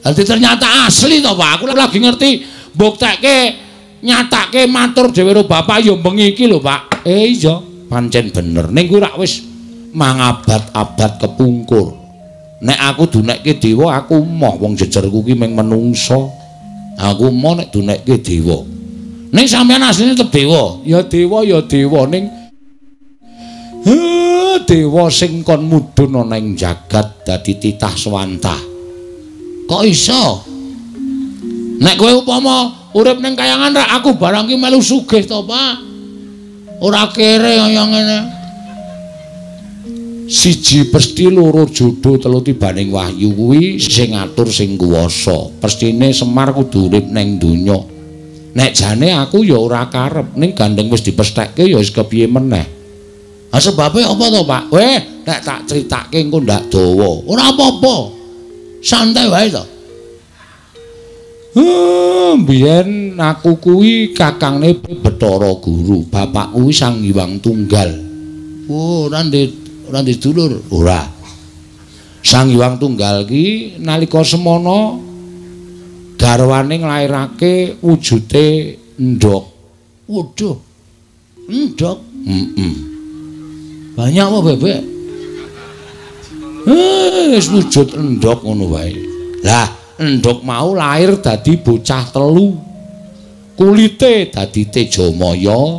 Dadi ternyata asli to, Pak. Aku lagi ngerti mbuktekke nyatake matur dhewe karo bapak ya bengi iki lho, Pak. Iya. Pancen bener ning kuwi rak wis mangabad-abad kepungkur. Nek aku dunekke dewa aku moh wong jejerku ki mung menungsa. Aku moh nek dunekke dewa. Ning sampean asline tetep dewa. Ya dewa ning dewa sing kon mudhun ana ing jagat dadi titah swanta. Kok iso? Nek kowe upama urip ning kayangan rak aku barang ki melu sugih to, Pak. Ora kere kaya ngene. Siji pesti loro jodoh telu tibaning wahyu kuwi sing ngatur sing kuwasa. Pestine Semar kudu urip ning donya. Nek jane aku ya ora karep ning gandeng wis dipesthekke ya wis kepiye meneh. Ha sebabe apa to, Pak? Nek tak critake engko ndak dawa. Ora apa-apa. Santai wae to. Mbiyen aku kuwi kakangne Bathara Guru, bapak kuwi Sang Hyang Tunggal. Oh, ora ndek dulur, ora. Sang Hyang Tunggal ki nalika semana garwane nglairake wujude endhog. Waduh. Endhog? Banyak apa bebek? Wis wujud endhog ngono wae. Lah endhog mau lahir dadi bocah telu. Kulite dadi Tejamaya,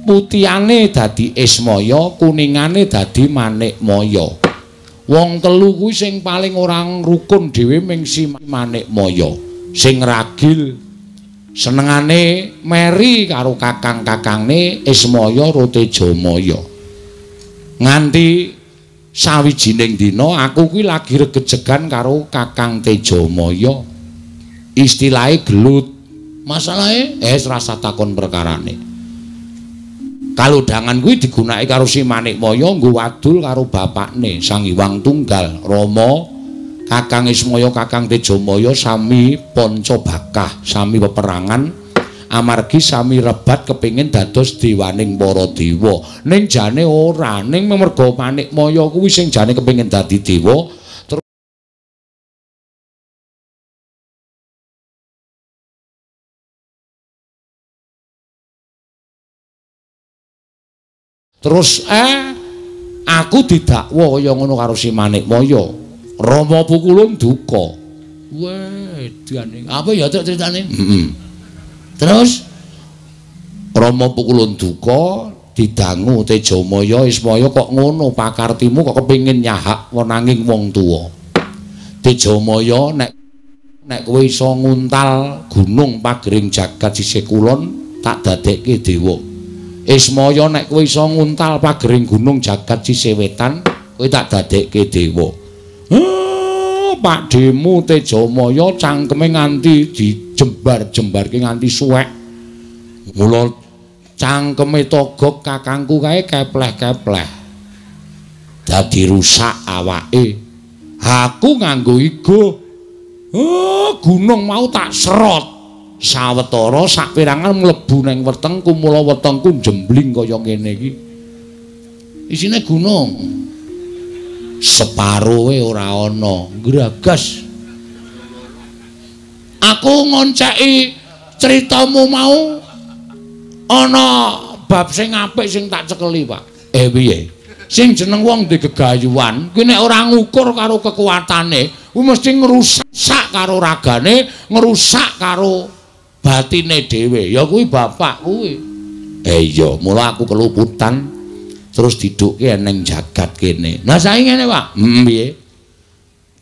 putihane dadi Ismaya, kuningane dadi Manikmaya. Wong telu kuwi sing paling ora rukun dhewe ming si Manikmaya. Sing ragil senengane meri karo kakang-kakangne Ismaya karo Tejamaya. Nganti sawijining dina aku kuwi lagi regejegan karo Kakang Tejamaya. Istilahe gelut. Masalahe rasa takon perkarane. Kalodhangan kuwi digunakake karo si Manikmaya nggo wadul karo bapakne Sang Hyang Tunggal, Rama Kakang Ismaya Kakang Tejamaya sami Pancabakah sami peperangan amargi sami rebat kepingin dados dewaning para dewa ning jane ora ning merga Manikmaya kuwi sing jane kepingin dadi dewa terus aku didakwa kaya ngono karo si Manikmaya Rama Pukulun duka. Wah, diane. Apa ya cek critane? Terus Rama Pukulun duka didangu Tejamaya Ismaya kok ngono pakartimu kok kepengin nyahak wenanging wong tuwa. Tejamaya nek kowe iso nguntal gunung pagering jagat sisih kulon tak dadekke dewa. Ismaya nek kowe iso nguntal pagering gunung jagat sisih wetan kowe tak dadekke dewa. Pak Demu Tejamaya cangkeme nganti dijembar-jembarke nganti suwek. Mula cangkeme Togog kakangku kae kepleh-kepleh. Dadi rusak awake. Aku nganggo igo. Gunung mau tak serot. Sawetara saperangan mlebu ning wetengku mula wetengku jembling kaya ngene iki. Isine gunung. Separuhe ora ana ngragas aku ngonceki critamu mau ana bab sing apik sing tak cekeli Pak piye sing jeneng wong di gegayuhan kuwi nek ora ngukur karo kekuatane kuwi mesti ngrusak karo ragane ngrusak karo batine dhewe ya kuwi bapak kuwi iya mula aku keluputan terus didukke ning jagat kene. Lah saiki ngene, Pak. Piye?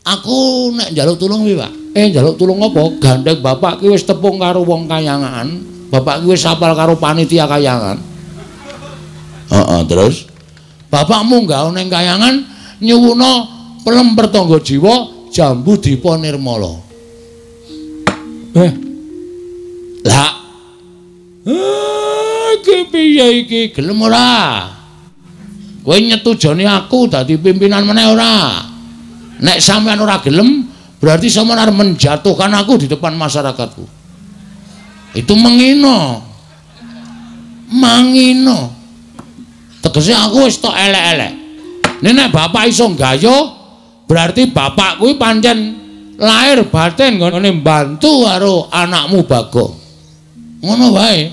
Aku nek njaluk tulung piye, Pak? Njaluk tulung apa? Gandeng bapak ki wis tepung karo wong kayangan. Bapak ki wis apal karo panitia kayangan. Terus bapakmu nggawa ning kayangan nyuwuna pelemper tangga jiwa Jambu Dipa Nirmala. Lah. Iki piye iki? Gelem ora? Kowe nyetujoni aku dadi pimpinan meneh ora? Nek sampean ora gelem, berarti sampean arep menjatuhkan aku di depan masyarakatku. Itu menghina. Manghina. Tegese aku wis tok elek-elek. Nek bapak iso nggayo, berarti bapak kuwi pancen lahir batin nggone mbantu karo anakmu Bagong. Ngono wae.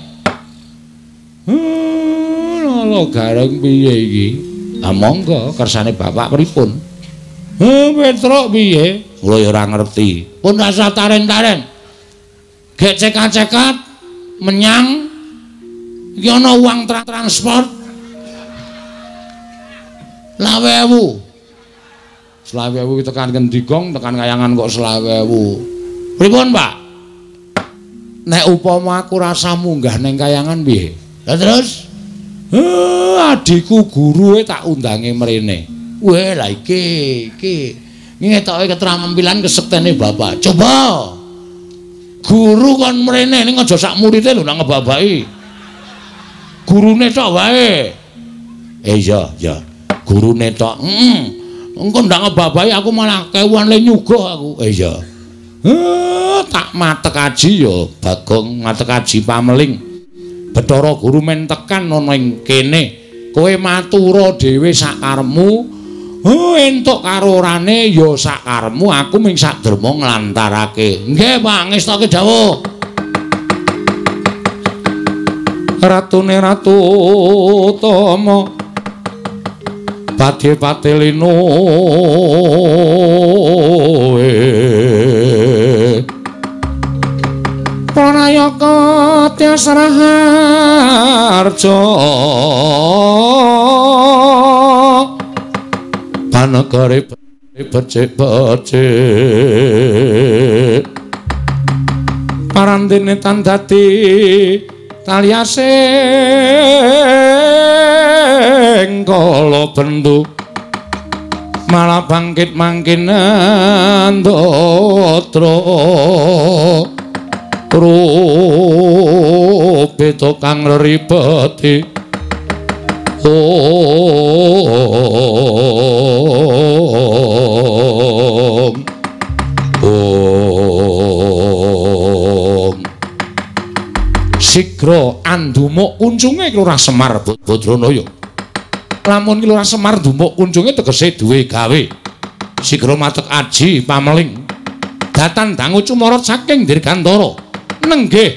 Lho gareng piye iki? Ah monggo kersane bapak pripun? Petruk piye? Kula ya ora ngerti. Pun rasa taren-taren. Gek cekat-cekat menyang iki ana uang transport. Lawewu. Selawewu tekan kendi gong, tekan kayangan kok selawewu. Pripun, Pak? Nek upama aku rasa munggah ning kayangan piye? Lah terus adikku guruwe tak undange mrene. Weh lah iki ngetoke ketrampilan kesektene bapak. Coba guru kon mrene ning aja sak murite lho nak ngebabaki. Gurune tok wae. Iya, ya. Gurune tok. Engko ndak ngebabaki aku malah kewan le nyuga aku. Iya. Tak matek aji ya Bagong matek aji pameling. Bathara Guru men tekan ana ing kene kowe matura dhewe sak karepmu entuk karo orane ya sak karepmu aku ming sak derma nglantarake nggih Pak ngestoke dawuh Ratune Ratu Tama Badhe Patelino Pranayaka Tyasraharja Panegare becik-becik Parandene tan dadi taliasing kala bendu malah bangkit mangkin ndatra rupe kang ribeti sigra andumuk kuncunge Lurah Semar Badranaya. Lamun Lurah Semar ndumuk kuncunge tegese duwe gawe. Sigra matek aji pameling. Datan dangu cumara saking Dirgantara. Nenggih.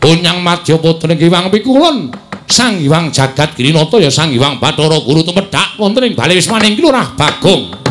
Onyang Madyapada nggih Hyang Pikulun. Sang Hyang Jagat Girinata ya Sang Hyang Bathara Guru tumedhak wonten ing bale wismaning Lurah Bagong.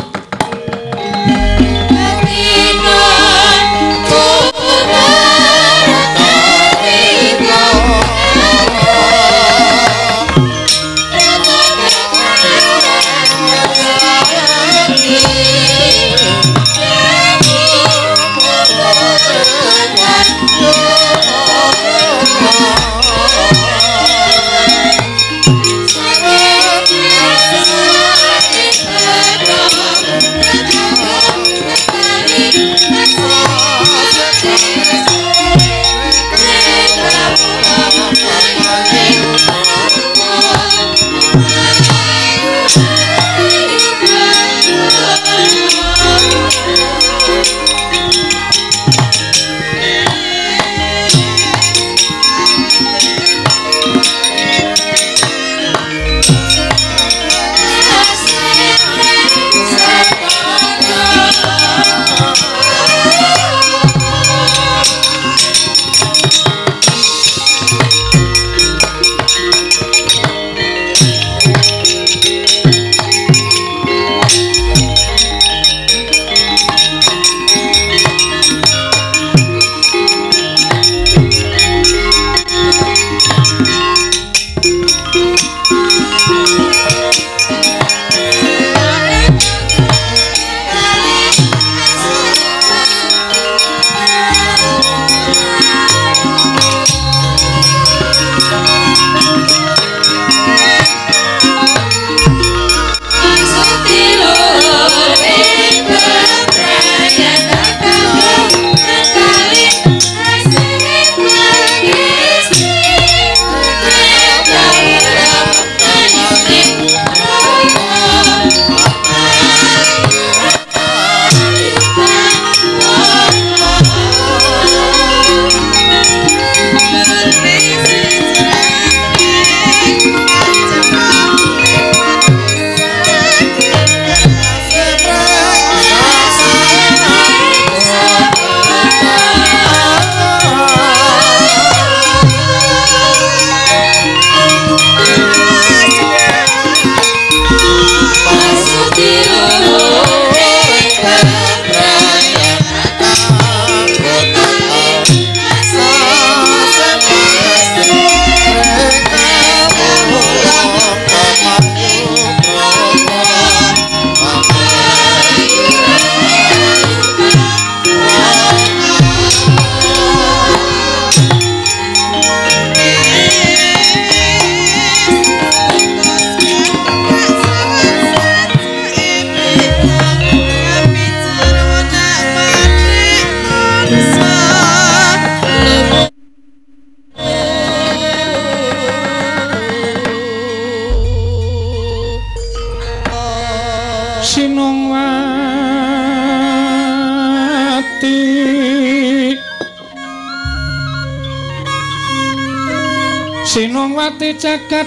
Sinongwati jagat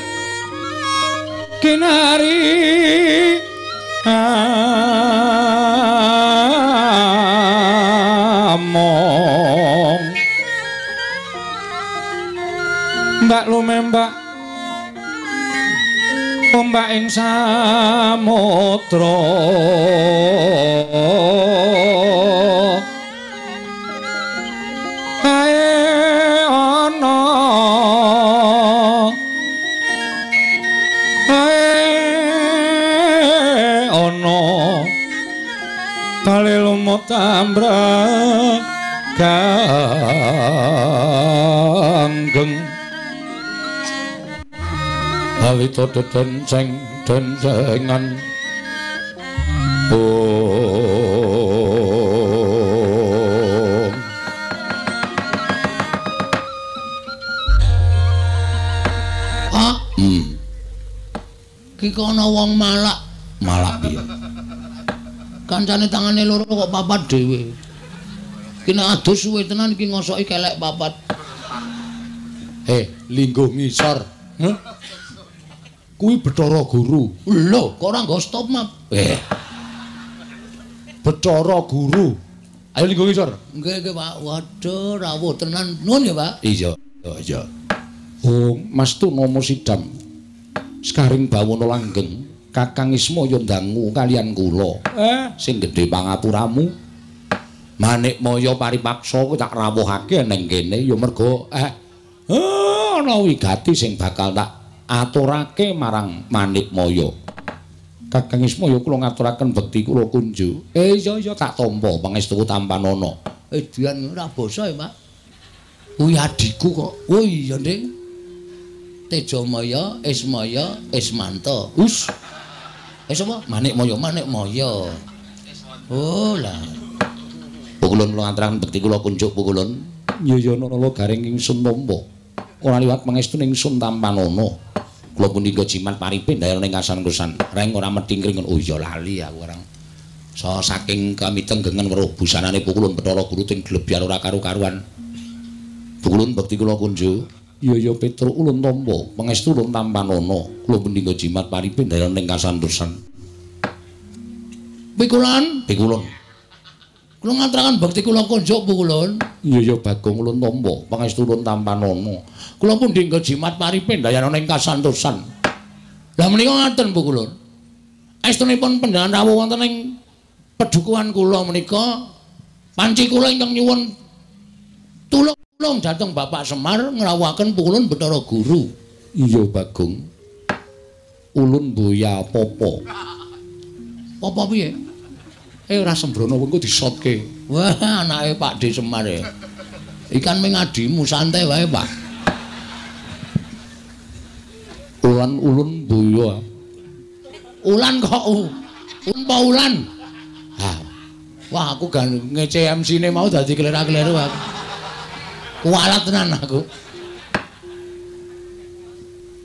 kinari among mbak lumembak ombak ing samudra tambranggeng awita denceng dencengan ki kono wong malak piye kancane tangane loro kok papat dhewe. Ki nek adus suwe tenan iki ngosoki kelek papat. Linggo ngisor. Heh. Kuwi Bathara Guru. Lho, kok ora nggo stop map? Bathara Guru. Ayo Linggo ngisor. Nggih, Pak. Waduh, rawuh tenan. Nuwun ya, Pak. Iya, iya. Oh, Mas Tunomo Sidam. Sekaring bawono langgeng, Kakang Ismaya ndangu kalian kula. Sing gedhe pangapuramu. Manikmaya paripaksa kowe tak rawuhake ning kene ya mergo ana wigati sing bakal tak aturake marang Manikmaya. Kakang Ismaya kula ngaturaken bekti kula kunju. Iya tak tampa pangestuku tampanana. Dian ora basa ya, Pak. Kuwi adikku kok. Oh iya, Nding. Tejamaya, Ismaya, Ismanta. Us. Apa? Manikmaya. Oh lah. Pukulun kula ngaturaken bekti kula kunjuk pukulun. Ya nana garing ingsun tampa. Ora liwat pangestu ingsun tampanana. Kula punika jimat paripin dayaning kasan-kusan. Reng ora medhing oh ya lali aku orang. So saking kamitenggengen weruh busanane pukulun Bathara Guru ting glebyar ora karu-karuan. Pukulun bekti kula kunjuk. Ya Petruk ulun tampa, pangestu ulun tampanana. Kula punika jimat paripin dayaning kasan-kusan. Pikulun. Kula ngaturaken bekti kula kunjuk pukulun. Iya Bagong ulun tampa, pangestu ulun tampanana. Kula pun dinggo jimat paripin dayaning kasantosan. Lah menika ngaten pukulun. Estunipun pendhahan rawuh wonten ing pedukuhan kula menika panci kula ingkang nyuwun tulung dhateng Bapak Semar ngrawuhaken pukulun Bathara Guru. Iya Bagong. Ulun boya apa-apa. Apa piye? Ora sembrono engko disotke. Wah, anake Pak D Semar e. Ikan ming adimu santai wae, Pak. Ulun boya. Ulan kok ulan. Wah, aku gan ngece MC-ne mau dadi kelera-kleru aku. Kualat tenan aku.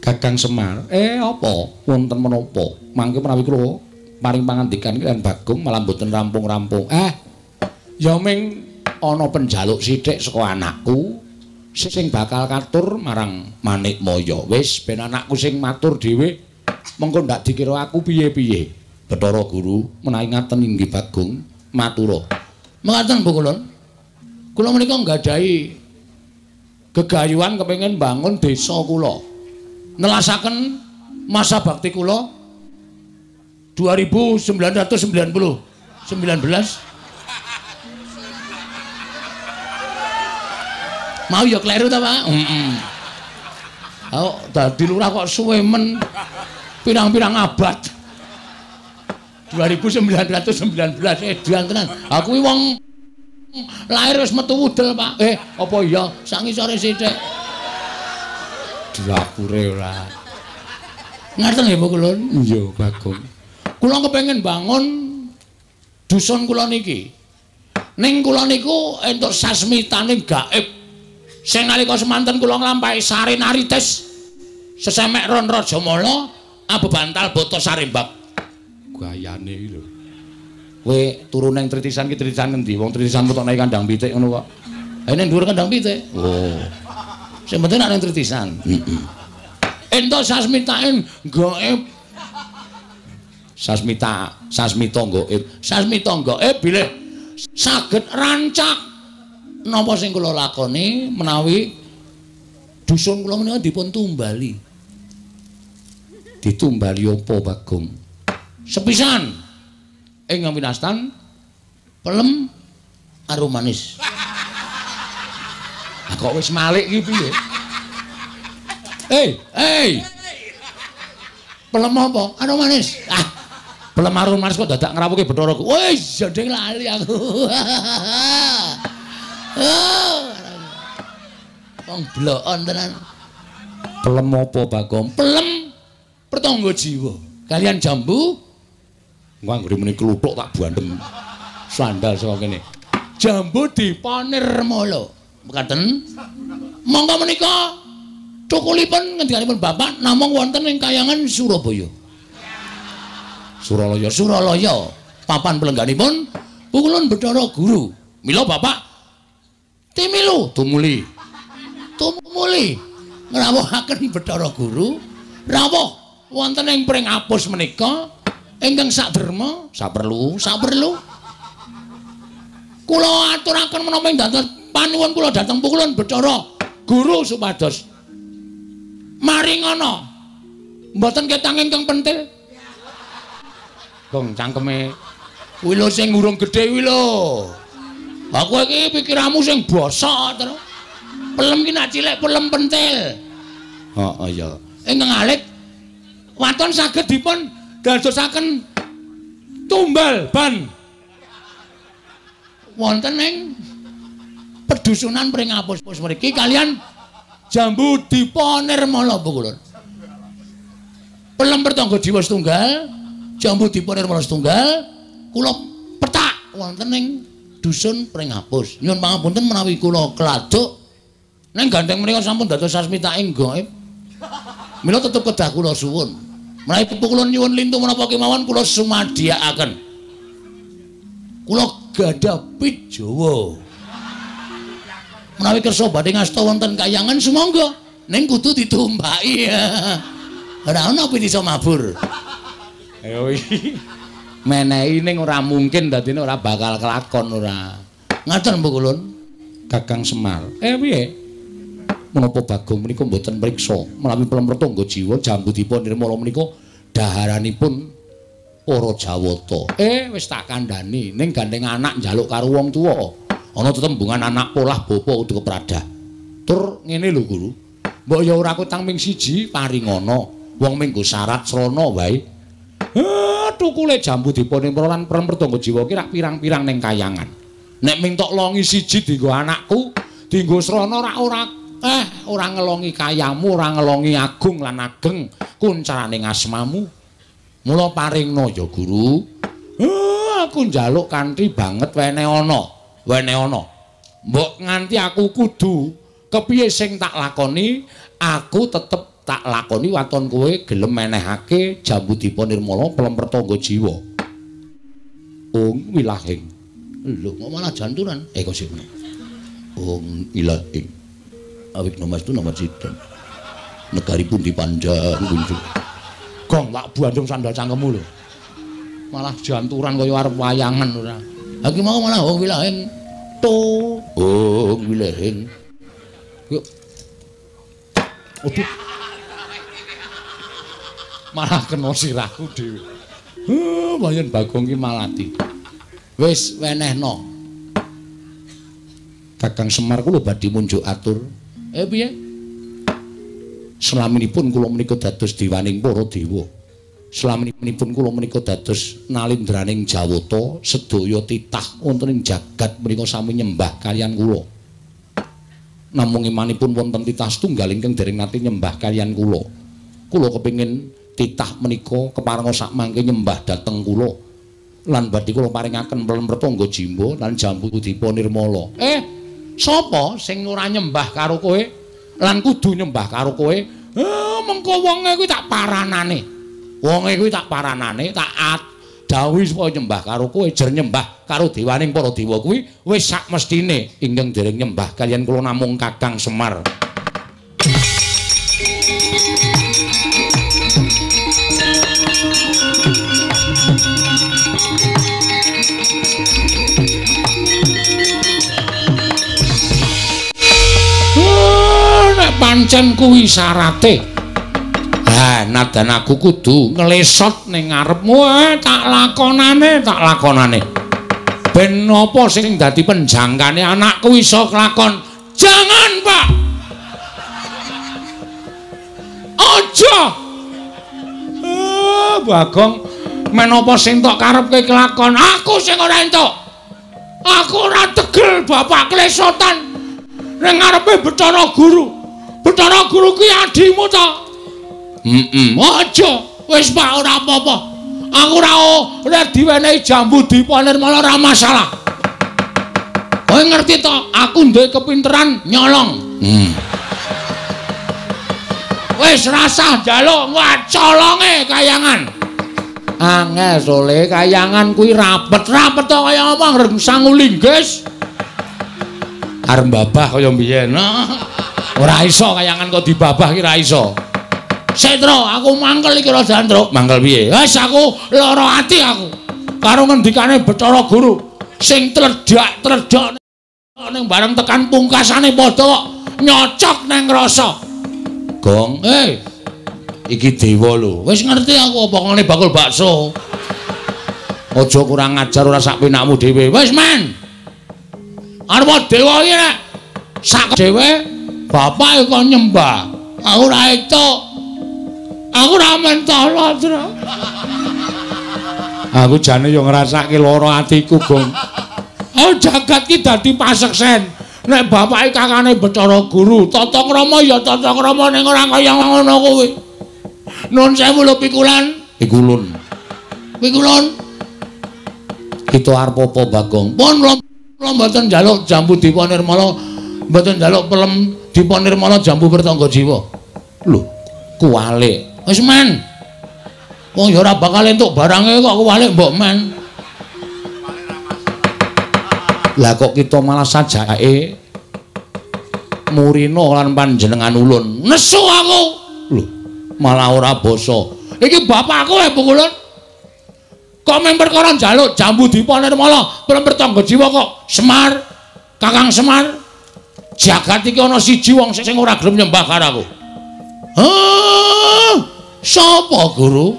Kakang Semar, apa? Wonten menapa? Mangke menawi kula paring pangandikan kalian Bagong malah mboten rampung-rampung. Ya ming ana penjaluk sithik saka anakku sing bakal katur marang Manikmaya. Wis ben anakku sing matur dhewe mengko ndak dikira aku piye-piye. Bathara Guru menawi ngaten inggih Bagong matura. Mengaten pukulun. Kula menika nggadahi gegayuhan kepengin bangun desa kula. Nelasaken masa bakti kula 1919 mau ya kleru ta Pak? Oh, dadi lurah kok suwe men pirang-pirang abad 1919 edan tenan aku kuwi wong lahir wis metu wudel Pak apa iya sak ngisore sithik dilapure ora ngaten nggih pukulun iya Bagong. Kula kepengin bangun dusun kula niki. Ning kula niku entuk sasmitaning gaib. Sing nalika semanten kula nglampahi sari naritis sesemek ron Rajamala abebantal boto sarembak. Gayane iki lho. Kowe turu ning tritisan ki tritisan ngendi? Wong tritisan metokne kandang pitik ngono kok. Ha ning dhuwur kandang pitik. Oh. Sing penting nek ning tritisan. Entuk sasmitaing gaib. Sasmita gaib bilih saged rancak napa sing kula lakoni menawi dusun kula menika dipun tumbali. Ditumbali apa Bagong? Sepisan ing winastan pelem arum manis. Kok wis malik iki piye? Pelem apa? Arum manis. Pelem arum manis kok dadak ngrawuhke Bathara. Wis jendeng lali aku. Wong blokon tenan. Pelem apa Bagong? Pelem pertangga jiwa. Kalian jambu engko anggere muni kluthuk tak bandem sandal saka kene. Jambu dipanir mala. Mekaten. Monggo menika cukulipun ngendikanipun Bapak namung wonten ing Kayangan Surabaya. Suralaya papan pelengganipun pukulun Bathara Guru. Mila Bapak timilu tumuli ngrawuhaken Bathara Guru rawuh wonten ing pring apus menika ingkang saderma saperlu kula aturaken menapa dados panuwun kula dhateng pukulan Bathara Guru supados maringana mboten ketang ingkang pentil Gong cangkeme kuwi lho sing urung gedhe kuwi lho. Aku iki pikiranmu sing bosok terus. Pelem ki nak cilik pelem pentil. Heeh ya. Ingkang alit waton saged dipun dadosaken tumbal ban. Wonten ing pedusunan pring apus mriki kalian Jambu Dipa Nirmala pukulun. Pelem pertangga jiwa setunggal Jambu Dipa Nirmala setunggal kula petak wonten ing dusun pring apus. Nyuwun pangapunten menawi kula kladuk neng gandeng menika sampun dados sasmitaing gaib. Mila tetep kedah kula suwun. Menawi pukulun nyuwun lintu menapa kemawon kula sumadhiakaken. Kula gadah pit Jawa. Menawi kersa badhe ngasta wonten kayangan sumangga ning kudu ditumbaki. Ora ana pit iso mabur. Ayo iki menehi ning ora mungkin dadine ora bakal kelakon ora. Ngaten pukulun Kakang Semar. Piye? Menapa Bagong menika mboten mriksa menawi Plemretangga Jiwa Jambu Dipa Nirmala menika daharanipun para Jawata. Wis tak kandhani ning gandeng anak njaluk karo wong tuwa. Ana tetembungan anak polah bapa uga kepradah. Tur ngene lho Guru. Mbok ya ora kutang ming siji paringana. Wong minggo syarat srana wae. Tukule Jambu Dipa Nirmala lan Plemretangga Jiwa ki rak pirang-pirang ning kayangan. Nek ming tok longi siji dienggo anakku, dienggo srana ora ngelongi kayamu, ora ngelongi agung lan ageng kuncaraning asmamu. Mula paringna ya Guru. Aku njaluk kanthi banget wene ana. Mbok nganti aku kudu kepiye sing tak lakoni, aku tetep tak lakoni waton kowe gelem menehake Jambu Dipa Nirmala Plemretangga Jiwa. Wilahing. Lho kok malah janturan? Kok sik ngono. Wilahing. Awik nomastu nomor sidang. Negaripun dipanjang kunjung. Gong tak bandung sandal cangkemmu lho. Malah janturan kaya arep wayangan ora. Ha ki mau malah wilahing. Wilahing. Yuk. Aduh. Malah kena sirahku dhewe. Wayan Bagong ki malati. Wis wenehno. Kakang Semar kula badhe munjuk atur. Piye? Selaminipun kula menika dados dewaning para dewa. Selaminipun kula menika dados nalindraning Jawata, sedaya titah wonten ing jagat menika sami nyembah kaliyan kula. Namung imanipun wonten titah setunggal ingkang dereng nate nyembah kaliyan kula. Kula kepengin titah menika keparenga sak mangke nyembah dhateng kula. Lan badhe kula paringaken Plemretangga Jiwa lan Jambu Dipa Nirmala. Sapa sing ora nyembah karo kowe lan kudu nyembah karo kowe? Mengko wonge kuwi tak paranane. Tak dawuhi supaya nyembah karo kowe, jer nyembah karo dewaning para dewa kuwi wis sak mestine ingkang dereng nyembah kaliyan kula namung Kakang Semar. Pancen kuwi syarate. Nadan aku kudu nglesot ning ngarepmu tak lakonane. Ben napa sing dadi penjangkane anakku iso kelakon. Jangan, Pak. Aja. Bagong, menapa sing tok karepke kelakon? Aku sing ora entuk. Aku ora tegel bapak klesotan ning ngarepe Bathara Guru. Bathara Guru kuwi adimu to? Aja. Wis Pak ora apa-apa. Aku ora diwenehi Jambu Dipa Nirmala ora masalah. Kowe ngerti to? Aku duwe kepinteran nyolong. Wis rasah njaluk ngacolonge kayangan. Angel sole kayangan kuwi rapet-rapet to kaya apa sangu linggis. Arep babah kaya mbiyen. Ora iso kayangan kok dibabah ki ora iso. Setro, aku mangkel iki ora jandruk. Mangkel piye? Wis aku lara ati aku. Karo ngendikane Bathara Guru sing tledhak ning bareng tekan pungkasane padha kok nyocok nang rasa. Gong, iki dewa lho. Wis ngerti aku apa ngene bakul bakso. Aja kurang ajar ora sak penakmu dhewe. Wis men. Arep dewa iki nek sak dhewe bapak kok nyembah. Aku ora etuk. Aku ora mentolo, Tru. Aku jane yo ngrasake lara atiku, Gong. Oh jagat ki dadi paseksen. Nek bapake kakane Bathara Guru, tata krama ya tata krama ning ora kaya ngono kuwi. Nuwun sewu lho pikulan. Pikulun. Kita arep apa Bagong? Pun kula mboten njaluk jambu Dipa Nirmala, mboten njaluk pelem Dipa Nirmala jambu Pertangga Jiwa. Lho, kuwalik. Wis men. Wong ya ora bakal entuk barange kok kuwalik mbok men. Lah kok kita malah sajake murina lan panjenengan ulun. Nesu aku. Lho, malah ora basa. Iki bapakku Pukulun. Kok mung perkara njaluk jambu Dipa Nirmala, pelem Pertangga Jiwa kok Semar, Kakang Semar. Jagat iki ana siji wong sing ora gelem nyembah karo aku. Sapa Guru?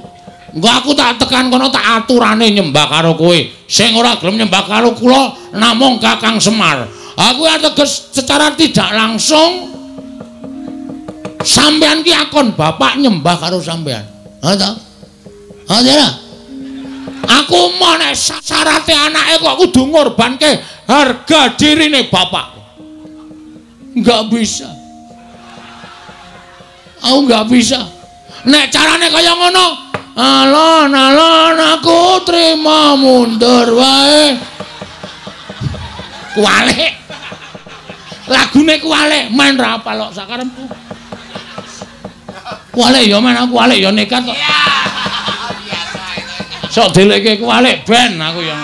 Engko aku tak tekan kono tak aturane nyembah karo kowe. Sing ora gelem nyembah karo kula namung Kakang Semar. Aku ateges secara tidak langsung sampean ki akon bapak nyembah karo sampean. Ha ta? Ha ta? Aku mau nek syarate anake kok kudu ngorbanke harga dirine bapak. Enggak bisa. Aku enggak bisa. Nek carane kaya ngono, alon aku terima mundur wae. Kuwalik. Lagune kuwalik, main ra apal kok sakarepku. Kuwalik ya men aku kuwalik ya nekat kok. Sok deleke kuwalik ben aku ya.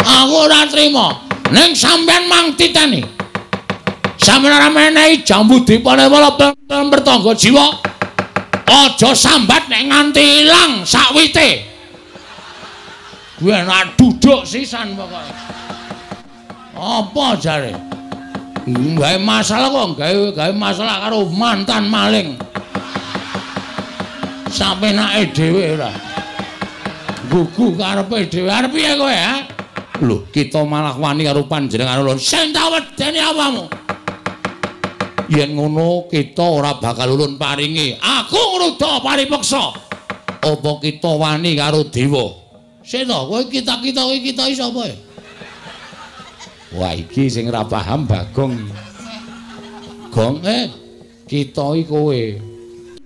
Aku ora trima. Ning sampean mang titeni. Sampeyan ora menehi jambu Dipa Nirmala Pertangga Jiwa. Aja sambat nek nganti ilang sakwite. Kuwi enak duduk sisan pokoke. Apa jare? Gawe masalah kok gawe masalah karo mantan maling. Sampe nake dhewe ora. Gugu karepe dhewe. Arep piye kowe, ha? Lho, kita malah wani karo panjenengan ulun. Sing tak wedeni apamu? Yen ngono kita ora bakal ulun paringi. Aku ngruda paripeksa. Apa kita wani karo dewa? Sik to, kowe kita iki sapa ya? Wah, iki sing ora paham Bagong. Gong kita iki kowe.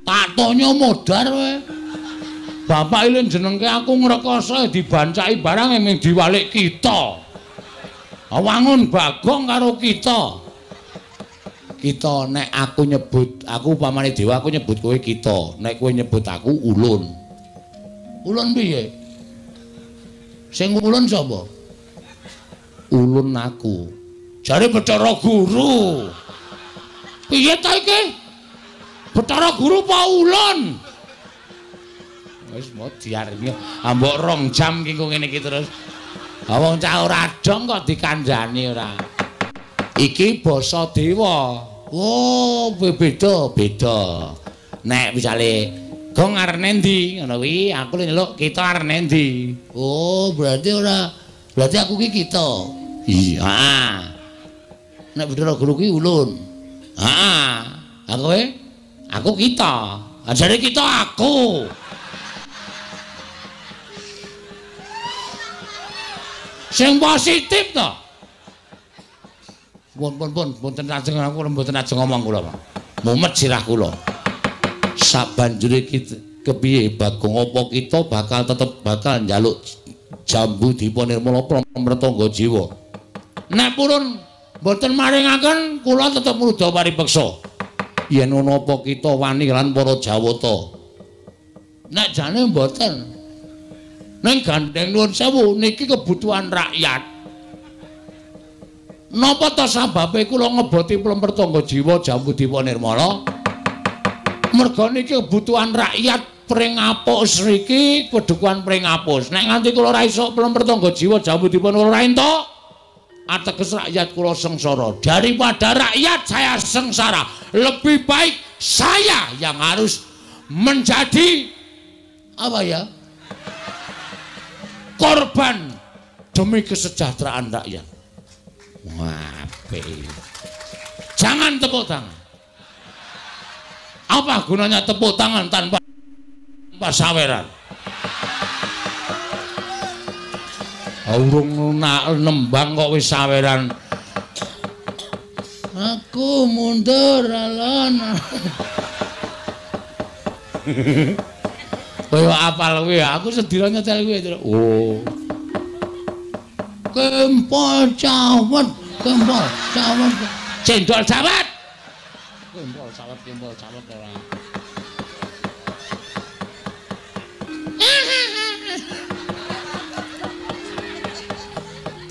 Tak tanya modar kowe. Bapak ilin jenengke aku ngrekoso dibancaki barang emeng diwalik kita. Wangun Bagong karo kita. Kita nek aku nyebut aku pamane dewa aku nyebut kowe kita. Nek kowe nyebut aku ulun. Ulun piye? Sing ulun sapa? Ulun aku. Jare Bathara Guru. Piye ta iki? Bathara Guru apa ulun? Wis mau diarenge ambok 2 jam ki kok ngene iki terus. Ha wong cah ora dong kok dikandhani ora. Iki basa dewa. Oh, beda. Nek misale Gong arep nendi ngono kuwi aku nyeluk kita arep nendi. Oh, berarti aku ki kita. Iya. Nek Bathara Guru ki ulun. Heeh. Aku kita. Ajare kita aku. Sing positif to. Mboten ajeng aku mboten ajeng ngomong kula, Pak. Mumet sirah kula. Sabanjure kepiye Bagong apa kita tetep bakal njaluk jambu Dipa Nirmala Pertangga Jiwa. Nek purun mboten maringaken kula tetep mruda paripeksa. Yen ana apa kita wani lan para Jawata. Nek jane mboten. Ning gandeng nuwun sewu niki kebutuhan rakyat. Napa ta sababe kula ngeboti plemper tangga jiwa Jambudipa Nirmala? Merga niki kebutuhan rakyat pring apus niki kedukuhan pring apus. Nek nganti kula ora iso plemper tangga jiwa Jambudipa Nirmala entuk, ateges rakyat kula sengsara. Daripada rakyat saya sengsara, lebih baik saya yang harus menjadi apa ya? Korban demi kesejahteraan rakyat. Wah, jangan tepuk tangan. Apa gunanya tepuk tangan tanpa saweran? Urung nembang kok wis saweran. Aku mundur alon. Kowe apal kuwi, aku sedira nyetel kuwi. Oh. Kempol cawet, kempol cawet. Cendol cawet. Kempol cawet ora.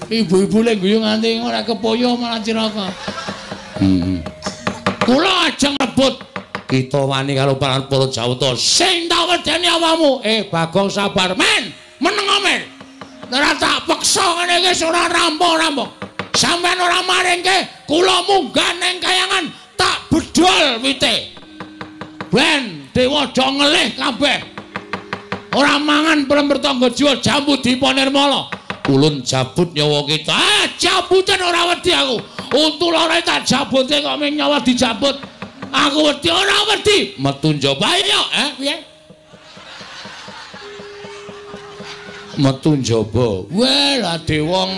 Ibu-ibu le guyu nganti ora kepoyo malah ciraka. Kula ajeng rebut kita wani karo para Jawata sing tak wedeni awakmu. Bagong sabar men, meneng men. Ora tak peksa ngene iki ora rampung-rampung. Sampeyan ora maringke kula munggah ning kayangan tak bedol wite. Ben dewa do ngelih kabeh. Ora mangan plemper tangga jiwa Jambudipa Nirmala. Ulun jabut nyawa kita. Jabutan ora wedi aku. Untu lore tak jabute kok ming nyawa dijabut. Aku wedi ora wedi. Metu njaba yo, piye? Metu njaba. Weh, lah dewa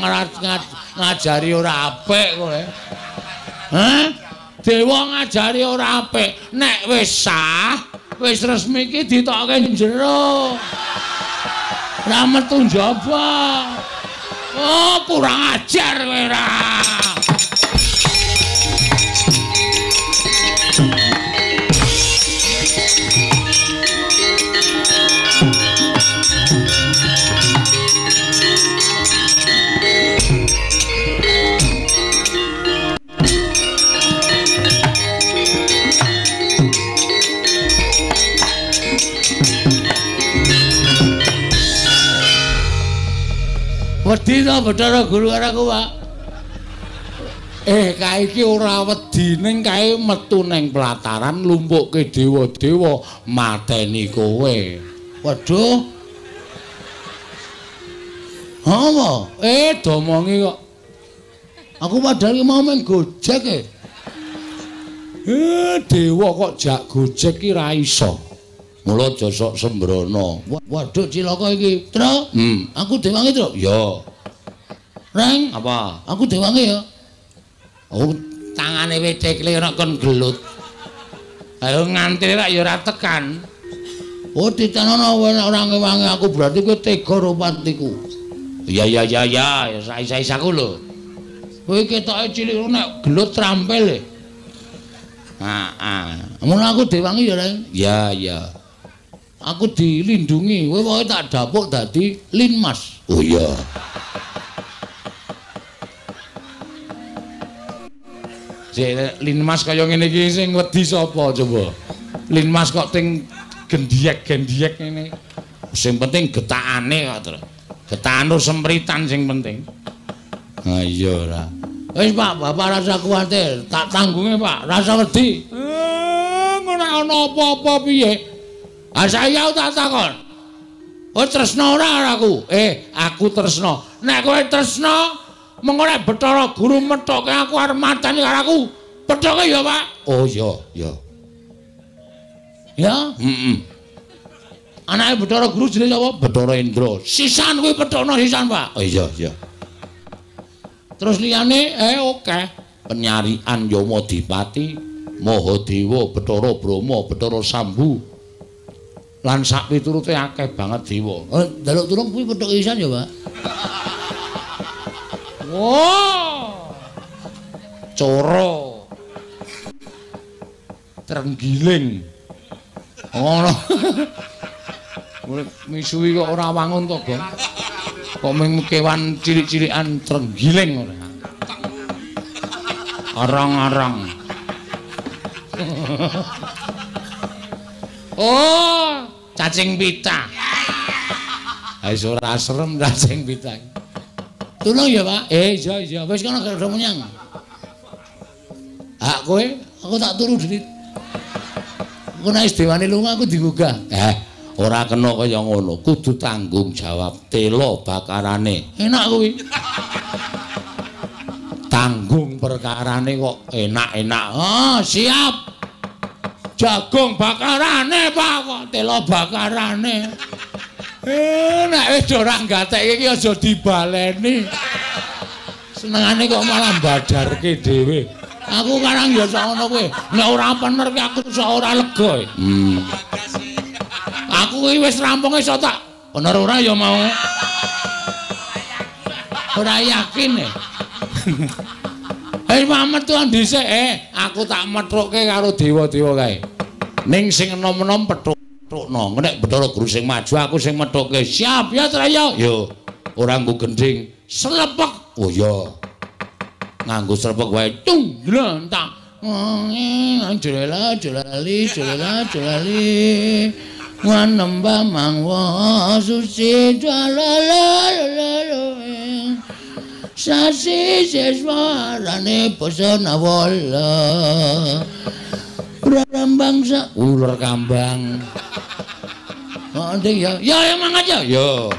ngajari ora apik kowe. Dewa ngajari ora apik. Nek wis sah, wis resmi iki ditokke jero. Ora metu njaba. Oh, kurang ajar kowe ra. Wedi to Bathara Guru karo Pak. Kae iki ora wedi ning kae metu ning pelataran lumpukke dewa-dewa mateni kowe. Waduh. Apa? Domongi kok. Aku padahal iki mau meng gojek dewa kok jak gojek ki ra iso. Mula aja sok sembrono. Waduh cilaka iki, Tru. Aku dewangi, Tru. Ya. Reng, apa? Aku dewangi ya. Oh, tangane wete klirok kon gelut. Ayo ngantri rak ya ora tekan. Oh, ditanono ora ngewangi aku berarti kowe tega rupatiku. Ya sae-saesaku lho. Kowe ketoke cilik nek gelut trampel. Mun aku dewangi ya, Reng. Ya. Aku dilindungi, kowe wae tak dapuk dadi linmas. Oh iya. Linmas kaya ngene iki sing wedi sapa coba? Linmas kok ting gendiek-gendiek ngene. Sing penting getakane kok, Tru. Getakan sempritan sing penting. Ha iya ora. Wis Pak, Bapak rasa kuwatir, tak tanggunge Pak, rasa wedi. Ngono ana apa-apa piye? Saya tak takon. Oh tresno ora aku? Aku tresno. Nek kowe tresno, mengko nek Bathara Guru methoke aku arep mateni karo aku. Pethoke ya, Pak. Oh iya. Ya? Anake Bathara Guru jenenge sapa? Bathara Indra. Sisan kuwi pethokno sisan, Pak. Oh iya. Terus liyane oke. Penyarian Yamadipati, Mahadewa, Bathara Brahma, Bathara Sambu. Lan sak piturute akeh banget dewa. Njaluk tulung kuwi petuk isan ya, Pak. Wow. Coro. Trenggiling. Ngono. Misuwi kok ora wangun to, Gong. Kok mung kewan cilik-cilikan trenggiling ora. Arang-arang. Oh, cacing pita. Wis ora serem cacing pita. Tulung ya, Pak. Iya. Wis kono gak menyang. Hak kowe, aku tak turu dhewe. Aku nek dewane lunga aku digugah. Ora kena kaya ngono, kudu tanggung jawab telo bakarane. Enak kuwi. Tanggung perkarane kok enak-enak. Oh, siap. Jagung bakarane, Pak, kok telo bakarane. Nek wis ora gatekke iki aja dibaleni. Senengane kok malah badarke dhewe. Aku karang ya ngono kuwi. Nek ora bener ki aku iso ora lega. Aku iki wis rampung iso tak bener ora ya mau. Ora yakin e. Mamet tuan dhisik aku tak methukke karo dewa-dewa kae. Ning sing enom-enom pethukno. Nek Bathara Guru sing maju aku sing methukke. Siap ya Traya. Yo. Ora nggo gending, slepek. Oh ya. Nganggo slepek wae. Tung tak. Jolali. Wanamba mangwa suci sasi seswarane pesona wala berambang sa ular kambang. Ya emang aja. Yo.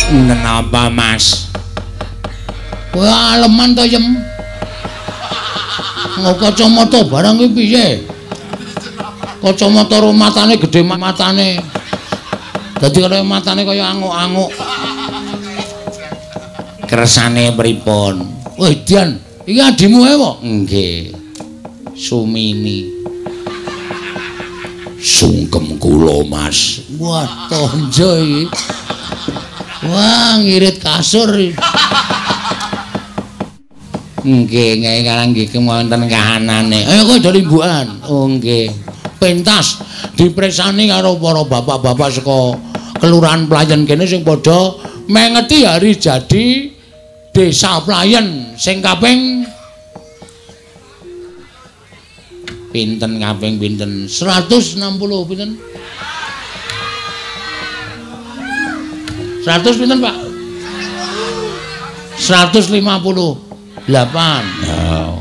Kenapa Mas? Wah, aleman to yem. Nggo kacamata barang iki piye? Kacamata matane gedhe matane. Dadi kaya matane kaya anguk-anguk. Kersane pripun? Wah, Dian, iki adimu ae po? Nggih. Sumini. Sungkem kula, Mas. Wah, tonjo iki. Wah, ngirit kasur. Nggih, nggih karang nggih wonten kahanane. Ayo kowe do limbukan. Oh, nggih. Pentas dipreksani karo para bapak-bapak saka kelurahan Playen kene sing padha mengeti hari jadi Desa Playen sing kaping pinten kaping pinten? 160 pinten? 100 pinten, Pak? 158. Ya,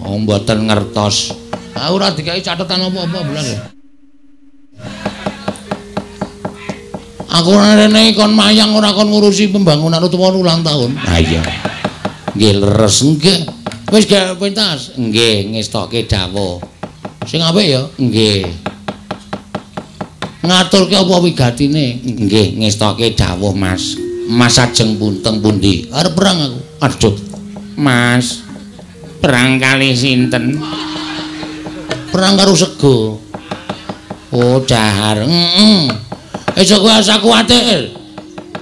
mboten ngertos. Ora dikai catetan apa-apa bulan. Aku rene kon mayang ora kon ngurusi pembangunan utawa ulang tahun. Ha iya. Nggih leres nggih. Wis gak pentas. Nggih, ngestokke dawuh. Sing apik ya? Nggih. Ngaturke apa wigatine? Nggih, ngestokke dawuh, Mas. Mas ajeng punteng pundi? Arep perang aku. Aduh. Mas. Perang kali sinten? Perang karo Sego. Oh, dahar. Aja kowe asa kuwatir.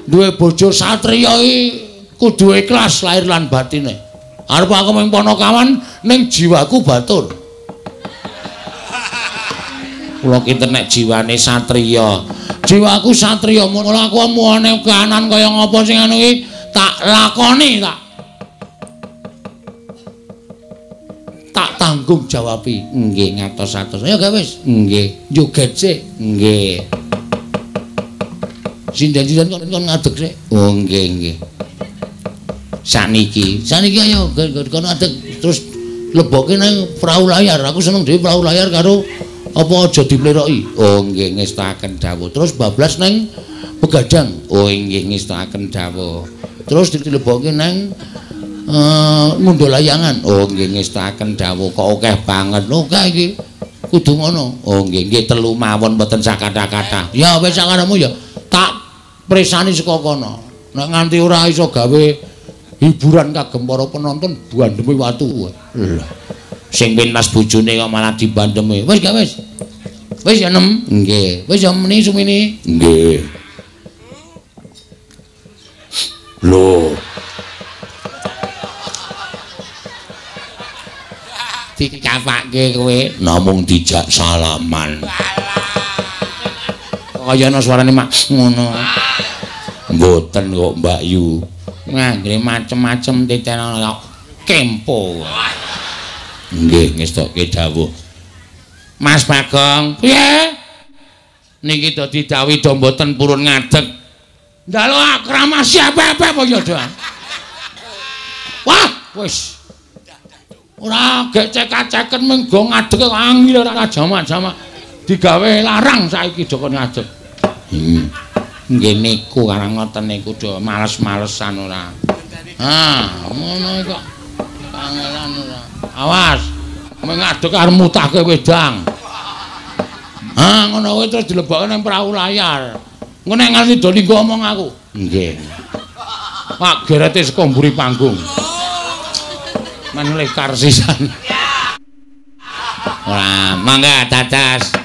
Duwe bojo satriya iki kudu ikhlas lahir lan batine. Arep aku mung Ponokawan ning jiwaku batur. Kula kinten nek jiwane satriya. Jiwaku satriya, mula aku muane kahanan kaya ngapa sing anu iki tak lakoni tak. tak tanggung jawabi. Nggih ngatos-atos. Ya gak wis. Nggih, joget sik. Nggih. Sinden-sinden kon ngadeg sik. Oh nggih. Saniki ayo kon ngadeg terus leboke nang perahu layar. Aku seneng dhewe perahu layar karo apa aja dipleroki. Oh nggih ngestaken dawuh. Terus bablas nang begadang. Oh nggih ngestaken dawuh. Terus dileboke nang ngundul layangan. Oh nggih ngestaken dawuh. Kok akeh banget. Oke iki kudu ngono. Oh nggih 3 mawon mboten sakatha-katha. Ya wis sakaremu ya tak presani saka kono. Nek nganti ora iso gawe hiburan kagem para penonton bandeme watu. Lha sing pintas bojone kok malah dibandemi. Wis gak wis. Wis ya nem. Nggih. Wis ya meni sumini. Nggih. Lho. Dikafake kowe namung dijak salaman. Kaya ana suarane mak ngono. Mboten kok Mbak Yu. Nganggre macem-macem titeno kempo. Nggih ngestokke dawuh. Mas Bagong, piye? Niki dadi dawi do mboten purun ngadeg. Ndalu akramasi apa-apa apa ya, Dang? Wah, wis. Ora gek cekak-ceken menggo ngadeg kok angel ora jamak-jamak. Digawe larang saiki dokon ngadeg. Nggih niku karang ngoten niku do males-malesan ora. Ngono kok. Kangelan ora. Awas. Ngadeg arep mutahke wedang. Ngono kuwi terus dilebokke nang perahu layar. Engko nek nganti do linggo omong aku. Nggih. Pak gerete saka mburi panggung. Men lekar sisan. Ora, mangga dadas.